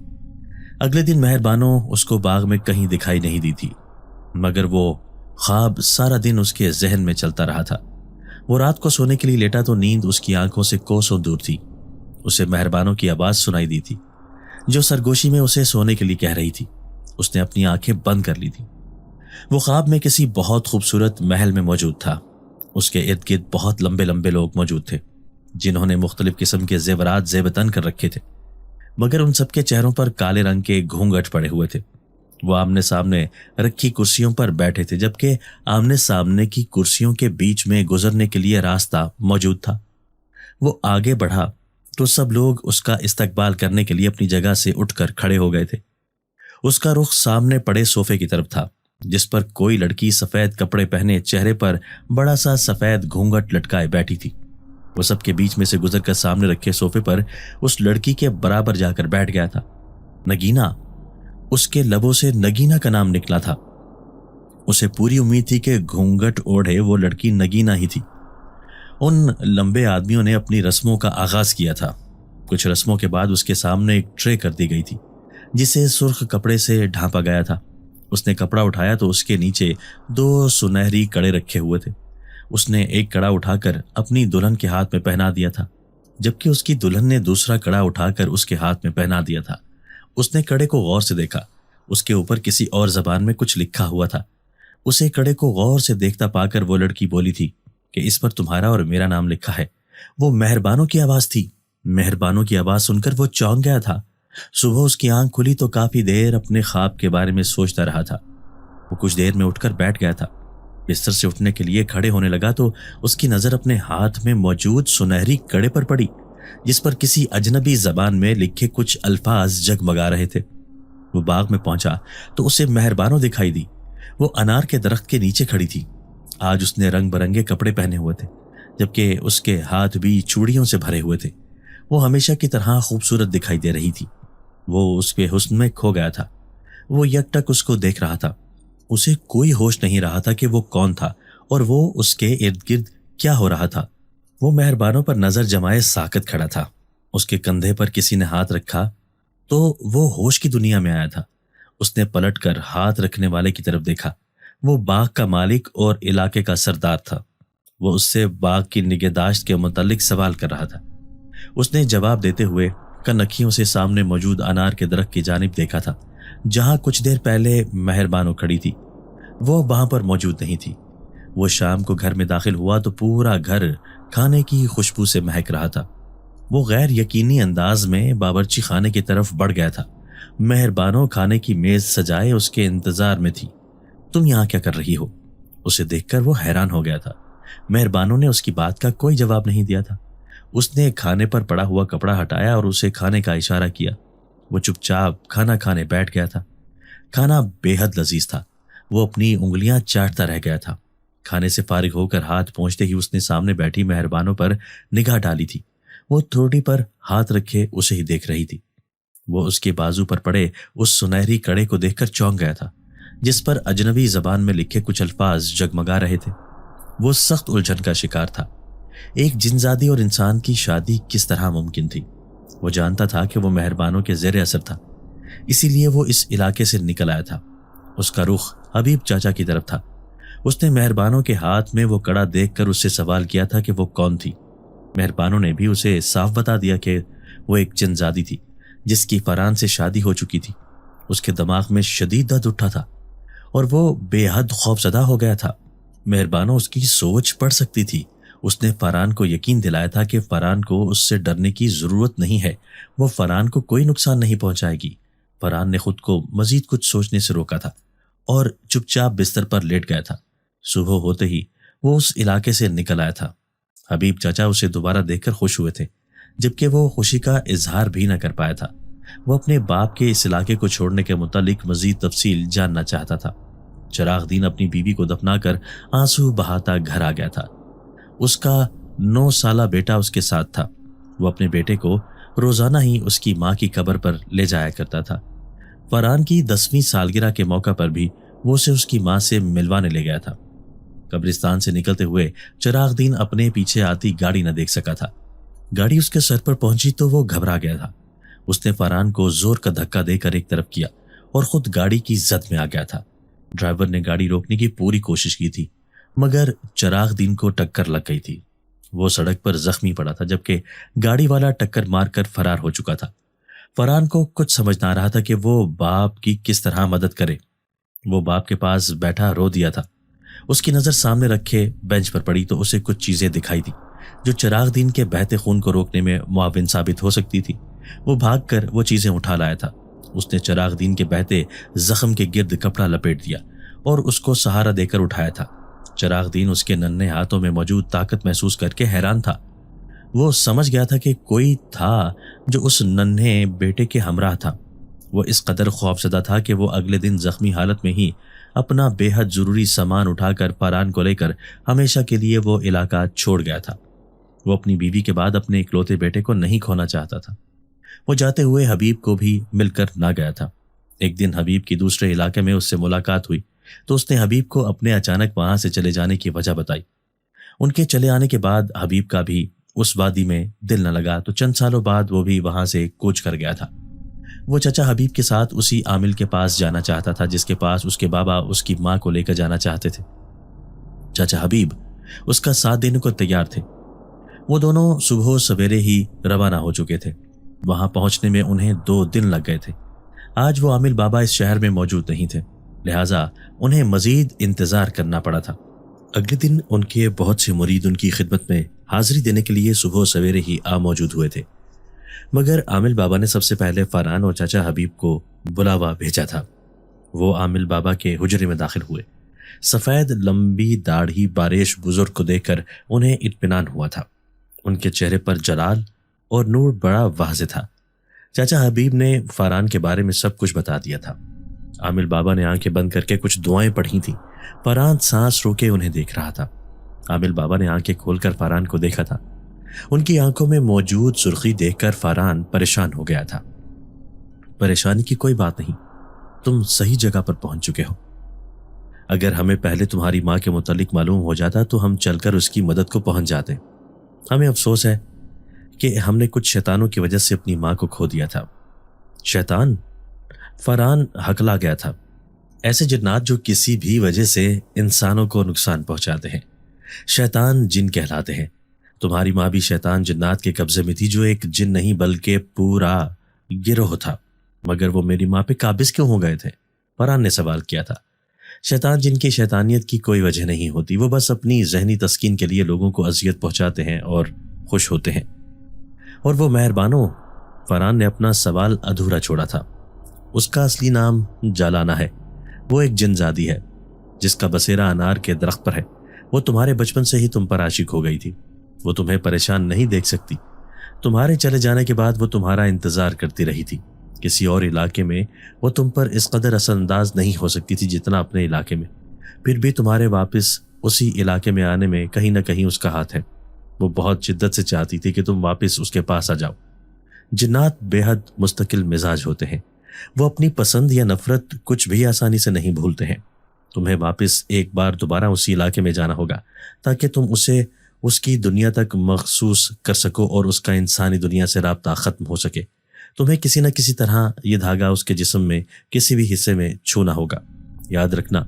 S2: اگلے دن مہربانو اس کو باغ میں کہیں دکھائی نہیں دی تھی، مگر وہ خواب سارا دن اس کے ذہن میں چلتا رہا تھا۔ وہ رات کو سونے کے لیے لیٹا تو نیند اس کی آنکھوں سے کوسوں دور تھی۔ اسے مہربانو کی آواز سنائی دی تھی جو سرگوشی میں اسے سونے کے لیے کہہ رہی تھی۔ اس نے اپنی آنکھیں بند کر لی تھی۔ وہ خواب میں کسی بہت خوبصورت محل میں موجود تھا۔ اس کے ارد گرد بہت لمبے لمبے لوگ موجود تھے جنہوں نے مختلف قسم کے زیورات زیب تن کر رکھے تھے، مگر ان سب کے چہروں پر کالے رنگ کے گھونگھٹ پڑے ہوئے تھے۔ وہ آمنے سامنے رکھی کرسیوں پر بیٹھے تھے، جبکہ آمنے سامنے کی کرسیوں کے بیچ میں گزرنے کے لیے راستہ موجود تھا۔ وہ آگے بڑھا تو سب لوگ اس کا استقبال کرنے کے لیے اپنی جگہ سے اٹھ کر کھڑے ہو گئے تھے۔ اس کا رخ سامنے پڑے صوفے کی طرف تھا جس پر کوئی لڑکی سفید کپڑے پہنے چہرے پر بڑا سا سفید گھونگھٹ لٹکائے بیٹھی تھی۔ وہ سب کے بیچ میں سے گزر کر سامنے رکھے صوفے پر اس لڑکی کے برابر جا کر بیٹھ گیا تھا۔ نگینہ، اس کے لبوں سے نگینہ کا نام نکلا تھا۔ اسے پوری امید تھی کہ گھونگھٹ اوڑھے وہ لڑکی نگینہ ہی تھی۔ ان لمبے آدمیوں نے اپنی رسموں کا آغاز کیا تھا۔ کچھ رسموں کے بعد اس کے سامنے ایک ٹرے کر دی گئی تھی جسے سرخ کپڑے سے ڈھانپا گیا تھا۔ اس نے کپڑا اٹھایا تو اس کے نیچے 2 سنہری کڑے رکھے ہوئے تھے۔ اس نے ایک کڑا اٹھا کر اپنی دلہن کے ہاتھ میں پہنا دیا تھا، جبکہ اس کی دلہن نے دوسرا کڑا اٹھا کر اس کے ہاتھ میں پہنا دیا تھا۔ اس نے کڑے کو غور سے دیکھا، اس کے اوپر کسی اور زبان میں کچھ لکھا ہوا تھا۔ اسے کڑے کو غور سے دیکھتا پا کر وہ لڑکی بولی تھی کہ اس پر تمہارا اور میرا نام لکھا ہے۔ وہ مہربانو کی آواز تھی۔ مہربانو کی آواز سن کر وہ چونک گیا تھا۔ صبح اس کی آنکھ کھلی تو کافی دیر اپنے خواب کے بارے میں سوچتا رہا تھا۔ وہ کچھ دیر میں اٹھ کر بیٹھ گیا تھا۔ بستر سے اٹھنے کے لیے کھڑے ہونے لگا تو اس کی نظر اپنے ہاتھ میں موجود سنہری کڑے پر پڑی جس پر کسی اجنبی زبان میں لکھے کچھ الفاظ جگمگا رہے تھے۔ وہ باغ میں پہنچا تو اسے مہربانو دکھائی دی۔ وہ انار کے درخت کے نیچے کھڑی تھی۔ آج اس نے رنگ برنگے کپڑے پہنے ہوئے تھے، جبکہ اس کے ہاتھ بھی چوڑیوں سے بھرے ہوئے تھے۔ وہ ہمیشہ کی طرح خوبصورت دکھائی دے رہی تھی۔ وہ اس کے حسن میں کھو گیا تھا۔ وہ یک ٹک اس کو دیکھ رہا تھا۔ اسے کوئی ہوش نہیں رہا تھا کہ وہ کون تھا اور وہ اس کے ارد گرد کیا ہو رہا تھا۔ وہ مہربانو پر نظر جمائے ساکت کھڑا تھا۔ اس کے کندھے پر کسی نے ہاتھ رکھا تو وہ ہوش کی دنیا میں آیا تھا۔ اس نے پلٹ کر ہاتھ رکھنے والے کی طرف دیکھا۔ وہ باغ کا مالک اور علاقے کا سردار تھا۔ وہ اس سے باغ کی نگہداشت کے متعلق سوال کر رہا تھا۔ اس نے جواب دیتے ہوئے کنکھیوں سے سامنے موجود انار کے درخت کی جانب دیکھا تھا، جہاں کچھ دیر پہلے مہر بانو کھڑی تھی۔ وہ وہاں پر موجود نہیں تھی۔ وہ شام کو گھر میں داخل ہوا تو پورا گھر کھانے کی خوشبو سے مہک رہا تھا۔ وہ غیر یقینی انداز میں باورچی خانے کی طرف بڑھ گیا تھا۔ مہر بانو کھانے کی میز سجائے اس کے انتظار میں تھی۔ تم یہاں کیا کر رہی ہو؟ اسے دیکھ کر وہ حیران ہو گیا تھا۔ مہر بانو نے اس کی بات کا کوئی جواب نہیں دیا تھا۔ اس نے کھانے پر پڑا ہوا کپڑا ہٹایا اور اسے کھانے کا اشارہ کیا۔ وہ چپ چاپ کھانا کھانے بیٹھ گیا تھا۔ کھانا بے حد لذیذ تھا۔ وہ اپنی انگلیاں چاٹتا رہ گیا تھا۔ کھانے سے فارغ ہو کر ہاتھ پہنچتے ہی اس نے سامنے بیٹھی مہر بانو پر نگاہ ڈالی تھی۔ وہ تھوڑی پر ہاتھ رکھے اسے ہی دیکھ رہی تھی۔ وہ اس کے بازو پر پڑے اس سنہری کڑے کو دیکھ کر چونک گیا تھا، جس پر اجنبی زبان میں لکھے کچھ الفاظ جگمگا رہے تھے۔ وہ سخت الجھن کا شکار تھا۔ ایک جنزادی اور انسان کی شادی کس طرح ممکن تھی؟ وہ جانتا تھا کہ وہ مہر بانو کے زیر اثر تھا، اسی لیے وہ اس علاقے سے نکل آیا تھا۔ اس کا رخ حبیب چاچا کی طرف تھا۔ اس نے مہر بانو کے ہاتھ میں وہ کڑا دیکھ کر اس سے سوال کیا تھا کہ وہ کون تھی۔ مہر بانو نے بھی اسے صاف بتا دیا کہ وہ ایک جنزادی تھی جس کی فرحان سے شادی ہو چکی تھی۔ اس کے دماغ میں شدید درد اٹھا تھا اور وہ بے حد خوفزدہ ہو گیا تھا۔ مہر بانو اس کی سوچ پڑھ سکتی تھی۔ اس نے فرحان کو یقین دلایا تھا کہ فرحان کو اس سے ڈرنے کی ضرورت نہیں ہے، وہ فرحان کو کوئی نقصان نہیں پہنچائے گی۔ فرحان نے خود کو مزید کچھ سوچنے سے روکا تھا اور چپ چاپ بستر پر لیٹ گیا تھا۔ صبح ہوتے ہی وہ اس علاقے سے نکل آیا تھا۔ حبیب چاچا اسے دوبارہ دیکھ کر خوش ہوئے تھے، جبکہ وہ خوشی کا اظہار بھی نہ کر پایا تھا۔ وہ اپنے باپ کے اس علاقے کو چھوڑنے کے متعلق مزید تفصیل جاننا چاہتا تھا۔ چراغ دین اپنی بیوی کو دفنا کر آنسو بہاتا گھر آ گیا تھا۔ اس کا 9 سالہ بیٹا اس کے ساتھ تھا۔ وہ اپنے بیٹے کو روزانہ ہی اس کی ماں کی قبر پر لے جایا کرتا تھا۔ فرحان کی 10ویں سالگرہ کے موقع پر بھی وہ اسے اس کی ماں سے ملوانے لے گیا تھا۔ قبرستان سے نکلتے ہوئے چراغ دین اپنے پیچھے آتی گاڑی نہ دیکھ سکا تھا۔ گاڑی اس کے سر پر پہنچی تو وہ گھبرا گیا تھا۔ اس نے فرحان کو زور کا دھکا دے کر ایک طرف کیا اور خود گاڑی کی زد میں آ گیا تھا۔ ڈرائیور نے گاڑی روکنے کی پوری کوشش کی تھی، مگر چراغ دین کو ٹکر لگ گئی تھی۔ وہ سڑک پر زخمی پڑا تھا، جبکہ گاڑی والا ٹکر مار کر فرار ہو چکا تھا۔ فرحان کو کچھ سمجھ نہ آ رہا تھا کہ وہ باپ کی کس طرح مدد کرے۔ وہ باپ کے پاس بیٹھا رو دیا تھا۔ اس کی نظر سامنے رکھے بینچ پر پڑی تو اسے کچھ چیزیں دکھائی دی جو چراغ دین کے بہتے خون کو روکنے میں معاون ثابت ہو سکتی تھی۔ وہ بھاگ کر وہ چیزیں اٹھا لایا تھا۔ اس نے چراغ دین کے بہتے زخم کے گرد کپڑا لپیٹ دیا اور اس کو سہارا دے کر اٹھایا تھا۔ چراغ دین اس کے ننھے ہاتھوں میں موجود طاقت محسوس کر کے حیران تھا۔ وہ سمجھ گیا تھا کہ کوئی تھا جو اس ننھے بیٹے کے ہمراہ تھا۔ وہ اس قدر خوفزدہ تھا کہ وہ اگلے دن زخمی حالت میں ہی اپنا بے حد ضروری سامان اٹھا کر فرحان کو لے کر ہمیشہ کے لیے وہ علاقہ چھوڑ گیا تھا۔ وہ اپنی بیوی کے بعد اپنے اکلوتے بیٹے کو نہیں کھونا چاہتا تھا۔ وہ جاتے ہوئے حبیب کو بھی مل کر نہ گیا تھا۔ ایک دن حبیب کی دوسرے علاقے میں اس سے ملاقات ہوئی تو اس نے حبیب کو اپنے اچانک وہاں سے چلے جانے کی وجہ بتائی۔ ان کے چلے آنے کے بعد حبیب کا بھی اس وادی میں دل نہ لگا تو چند سالوں بعد وہ بھی وہاں سے کوچ کر گیا تھا۔ وہ چچا حبیب کے ساتھ اسی عامل کے پاس جانا چاہتا تھا جس کے پاس اس کے بابا اس کی ماں کو لے کر جانا چاہتے تھے۔ چچا حبیب اس کا ساتھ دینے کو تیار تھے۔ وہ دونوں صبح سویرے ہی روانہ ہو چکے تھے۔ وہاں پہنچنے میں انہیں 2 دن لگ گئے تھے۔ آج وہ عامل بابا اس شہر میں موجود نہیں تھے، لہٰذا انہیں مزید انتظار کرنا پڑا تھا۔ اگلے دن ان کے بہت سے مرید ان کی خدمت میں حاضری دینے کے لیے صبح سویرے ہی موجود ہوئے تھے، مگر عامل بابا نے سب سے پہلے فرحان اور چچا حبیب کو بلاوا بھیجا تھا۔ وہ عامل بابا کے حجرے میں داخل ہوئے۔ سفید لمبی داڑھی باریش بزرگ کو دیکھ کر انہیں اطمینان ہوا تھا۔ ان کے چہرے پر جلال اور نور بڑا واضح تھا۔ چچا حبیب نے فرحان کے بارے میں سب کچھ بتا دیا تھا۔ عامل بابا نے آنکھیں بند کر کے کچھ دعائیں پڑھی تھیں۔ فرحان سانس روکے انہیں دیکھ رہا تھا۔ عامل بابا نے آنکھیں کھول کر فرحان کو دیکھا تھا۔ ان کی آنکھوں میں موجود سرخی دیکھ کر فرحان پریشان ہو گیا تھا۔ پریشانی کی کوئی بات نہیں، تم صحیح جگہ پر پہنچ چکے ہو۔ اگر ہمیں پہلے تمہاری ماں کے متعلق معلوم ہو جاتا تو ہم چل کر اس کی مدد کو پہنچ جاتے۔ ہمیں افسوس ہے کہ ہم نے کچھ شیطانوں کی وجہ سے اپنی ماں کو کھو دیا تھا۔ شیطان؟ فرحان ہکلا گیا تھا۔ ایسے جنات جو کسی بھی وجہ سے انسانوں کو نقصان پہنچاتے ہیں، شیطان جن کہلاتے ہیں۔ تمہاری ماں بھی شیطان جنات کے قبضے میں تھی، جو ایک جن نہیں بلکہ پورا گروہ تھا۔ مگر وہ میری ماں پہ قابض کیوں ہو گئے تھے؟ فرحان نے سوال کیا تھا۔ شیطان جن کی شیطانیت کی کوئی وجہ نہیں ہوتی، وہ بس اپنی ذہنی تسکین کے لیے لوگوں کو اذیت پہنچاتے ہیں اور خوش ہوتے ہیں۔ اور وہ مہربانوں، فرحان نے اپنا سوال ادھورا چھوڑا تھا۔ اس کا اصلی نام جالانہ ہے۔ وہ ایک جن زادی ہے جس کا بسیرا انار کے درخت پر ہے۔ وہ تمہارے بچپن سے ہی تم پر عاشق ہو گئی تھی۔ وہ تمہیں پریشان نہیں دیکھ سکتی۔ تمہارے چلے جانے کے بعد وہ تمہارا انتظار کرتی رہی تھی۔ کسی اور علاقے میں وہ تم پر اس قدر اثر انداز نہیں ہو سکتی تھی جتنا اپنے علاقے میں۔ پھر بھی تمہارے واپس اسی علاقے میں آنے میں کہیں نہ کہیں اس کا ہاتھ ہے۔ وہ بہت شدت سے چاہتی تھی کہ تم واپس اس کے پاس آ جاؤ۔ جنات بے حد مستقل مزاج ہوتے ہیں۔ وہ اپنی پسند یا نفرت کچھ بھی آسانی سے نہیں بھولتے ہیں۔ تمہیں واپس ایک بار دوبارہ اسی علاقے میں جانا ہوگا تاکہ تم اسے اس کی دنیا تک مخصوص کر سکو اور اس کا انسانی دنیا سے رابطہ ختم ہو سکے۔ تمہیں کسی نہ کسی طرح یہ دھاگا اس کے جسم میں کسی بھی حصے میں چھونا ہوگا۔ یاد رکھنا،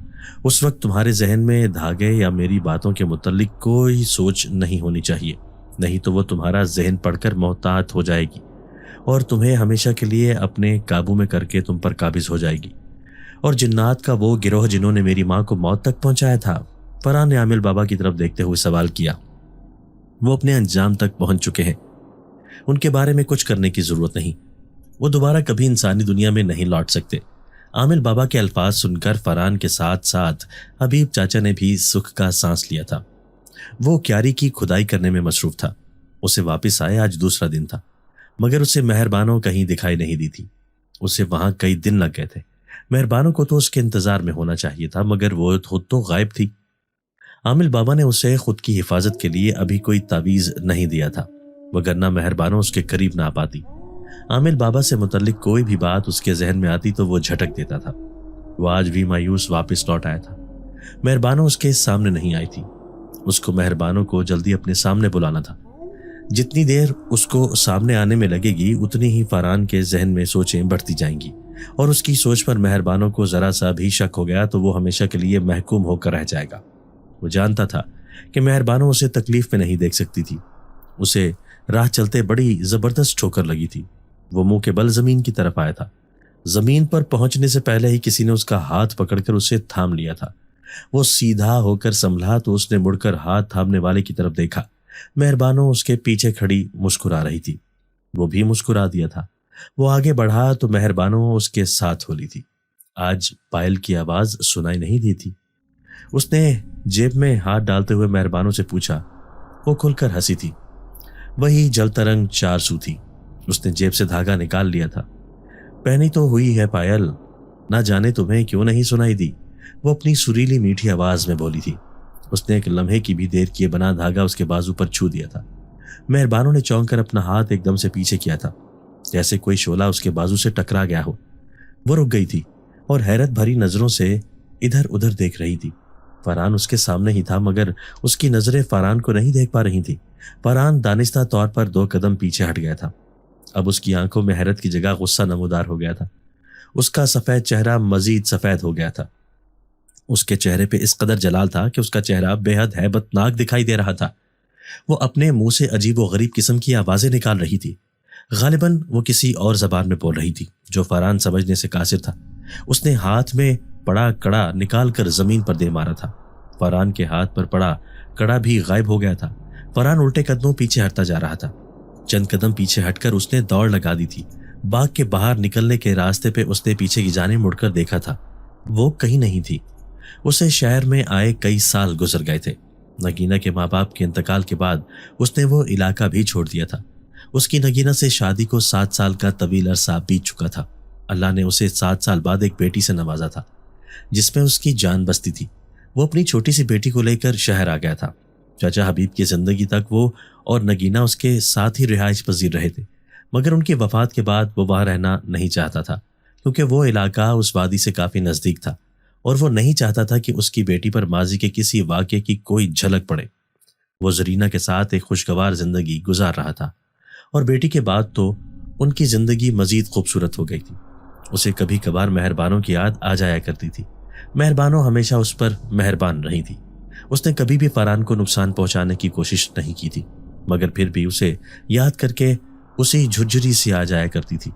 S2: اس وقت تمہارے ذہن میں دھاگے یا میری باتوں کے متعلق کوئی سوچ نہیں ہونی چاہیے، نہیں تو وہ تمہارا ذہن پڑھ کر محتاط ہو جائے گی اور تمہیں ہمیشہ کے لیے اپنے قابو میں کر کے تم پر قابض ہو جائے گی۔ اور جنات کا وہ گروہ جنہوں نے میری ماں کو موت تک پہنچایا تھا؟ فرحان نے عامل بابا کی طرف دیکھتے ہوئے سوال کیا۔ وہ اپنے انجام تک پہنچ چکے ہیں، ان کے بارے میں کچھ کرنے کی ضرورت نہیں۔ وہ دوبارہ کبھی انسانی دنیا میں نہیں لوٹ سکتے۔ عامل بابا کے الفاظ سن کر فرحان کے ساتھ ساتھ حبیب چاچا نے بھی سکھ کا سانس لیا تھا۔ وہ کیاری کی کھدائی کرنے میں مصروف تھا۔ اسے واپس آئے آج دوسرا دن تھا، مگر اسے مہربانوں کہیں دکھائی نہیں دی تھی۔ اسے وہاں کئی دن لگ گئے تھے۔ مہربانوں کو تو اس کے انتظار میں ہونا چاہیے تھا، مگر وہ خود تو غائب تھی۔ عامل بابا نے اسے خود کی حفاظت کے لیے ابھی کوئی تعویذ نہیں دیا تھا، وگرنہ مہربانوں اس کے قریب نہ آ پاتی۔ عامل بابا سے متعلق کوئی بھی بات اس کے ذہن میں آتی تو وہ جھٹک دیتا تھا۔ وہ آج بھی مایوس واپس لوٹ آیا تھا۔ مہربانوں اس کے سامنے نہیں آئی تھی۔ اس کو مہربانوں کو جلدی اپنے سامنے بلانا تھا۔ جتنی دیر اس کو سامنے آنے میں لگے گی اتنی ہی فرحان کے ذہن میں سوچیں بڑھتی جائیں گی، اور اس کی سوچ پر مہربانوں کو ذرا سا بھی شک ہو گیا تو وہ ہمیشہ کے لیے محکوم ہو کر رہ جائے گا۔ وہ جانتا تھا کہ مہربانوں اسے تکلیف میں نہیں دیکھ سکتی تھی۔ اسے راہ چلتے بڑی زبردست ٹھوکر لگی تھی۔ وہ منہ کے بل زمین کی طرف آیا تھا۔ زمین پر پہنچنے سے پہلے ہی کسی نے اس کا ہاتھ پکڑ کر اسے تھام لیا تھا۔ وہ سیدھا ہو کر سنبھلا تو اس نے مڑ کر ہاتھ تھامنے والے کی طرف دیکھا۔ مہربانوں اس کے پیچھے کھڑی مسکرا رہی تھی۔ وہ بھی مسکرا دیا تھا۔ وہ آگے بڑھا تو مہربانوں اس کے ساتھ ہو لی تھی۔ آج پائل کی آواز سنائی نہیں دی تھی۔ اس نے جیب میں ہاتھ ڈالتے ہوئے مہربانوں سے پوچھا۔ وہ کھل کر ہنسی تھی۔ وہی جلتا رنگ 4 سو تھی۔ اس نے جیب سے دھاگا نکال لیا تھا۔ پہنی تو ہوئی ہے پائل، نہ جانے تمہیں کیوں نہیں سنائی دی، وہ اپنی سریلی میٹھی آواز میں بولی تھی۔ اس نے ایک لمحے کی بھی دیر کیے بنا دھاگا اس کے بازو پر چھو دیا تھا۔ مہربانوں نے چونک کر اپنا ہاتھ ایک دم سے پیچھے کیا تھا، جیسے کوئی شعلہ اس کے بازو سے ٹکرا گیا ہو۔ وہ رک گئی تھی اور حیرت بھری نظروں سے ادھر ادھر دیکھ رہی تھی۔ فرحان اس کے سامنے ہی تھا، مگر اس کی نظریں فرحان کو نہیں دیکھ پا رہی تھی۔ فرحان دانستہ طور پر 2 قدم پیچھے ہٹ گیا تھا۔ اب اس کی آنکھوں میں حیرت کی جگہ غصہ نمودار ہو گیا تھا۔ اس کا سفید چہرہ مزید سفید ہو گیا تھا۔ اس کے چہرے پہ اس قدر جلال تھا کہ اس کا چہرہ بے حد ہیبت ناک دکھائی دے رہا تھا۔ وہ اپنے منہ سے عجیب و غریب قسم کی آوازیں نکال رہی تھی۔ غالباً وہ کسی اور زبان میں بول رہی تھی جو فرحان سمجھنے سے قاصر تھا۔ اس نے ہاتھ میں پڑا کڑا نکال کر زمین پر دے مارا تھا۔ فرحان کے ہاتھ پر پڑا کڑا بھی غائب ہو گیا تھا۔ فرحان الٹے قدموں پیچھے ہٹتا جا رہا تھا۔ چند قدم پیچھے ہٹ کر اس نے دوڑ لگا دی تھی۔ باغ کے باہر نکلنے کے راستے پہ اس نے پیچھے کی جانب مڑ کر دیکھا تھا۔ وہ کہیں نہیں تھی۔ اسے شہر میں آئے کئی سال گزر گئے تھے۔ نگینہ کے ماں باپ کے انتقال کے بعد اس نے وہ علاقہ بھی چھوڑ دیا تھا۔ اس کی نگینہ سے شادی کو 7 سال کا طویل عرصہ بیت چکا تھا۔ اللہ نے اسے 7 سال بعد ایک بیٹی سے نوازا تھا جس میں اس کی جان بستی تھی۔ وہ اپنی چھوٹی سی بیٹی کو لے کر شہر آ گیا تھا۔ چاچا حبیب کی زندگی تک وہ اور نگینہ اس کے ساتھ ہی رہائش پذیر رہے تھے، مگر ان کی وفات کے بعد وہ وہاں رہنا نہیں چاہتا تھا کیونکہ وہ علاقہ اس وادی سے کافی نزدیک تھا اور وہ نہیں چاہتا تھا کہ اس کی بیٹی پر ماضی کے کسی واقعے کی کوئی جھلک پڑے۔ وہ زرینہ کے ساتھ ایک خوشگوار زندگی گزار رہا تھا اور بیٹی کے بعد تو ان کی زندگی مزید خوبصورت ہو گئی تھی۔ اسے کبھی کبھار مہربانوں کی یاد آ جایا کرتی تھی، مہربانوں ہمیشہ اس پر مہربان رہی تھی۔ اس نے کبھی بھی فرحان کو نقصان پہنچانے کی کوشش نہیں کی تھی، مگر پھر بھی اسے یاد کر کے اسے جھرجھری سی آ جایا کرتی تھی۔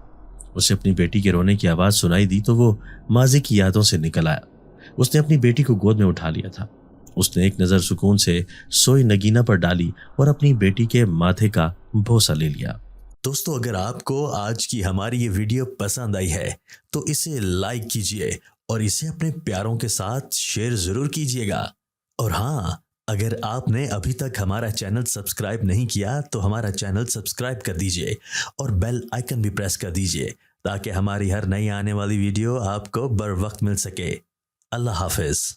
S2: اسے اپنی بیٹی کے رونے کی آواز سنائی دی تو وہ ماضی کی یادوں سے نکل آیا۔ اس نے اپنی بیٹی کو گود میں اٹھا لیا تھا۔ اس نے ایک نظر سکون سے سوئی نگینہ پر ڈالی اور اپنی بیٹی کے ماتھے کا بوسہ لے لیا۔
S1: دوستو، اگر آپ کو آج کی ہماری یہ ویڈیو پسند آئی ہے تو اسے لائک کیجئے اور اسے اپنے پیاروں کے ساتھ شیئر ضرور کیجئے گا۔ اور ہاں، اگر آپ نے ابھی تک ہمارا چینل سبسکرائب نہیں کیا تو ہمارا چینل سبسکرائب کر دیجئے اور بیل آئیکن بھی پریس کر دیجئے تاکہ ہماری ہر نئی آنے والی ویڈیو آپ کو بر وقت مل سکے۔ اللہ حافظ۔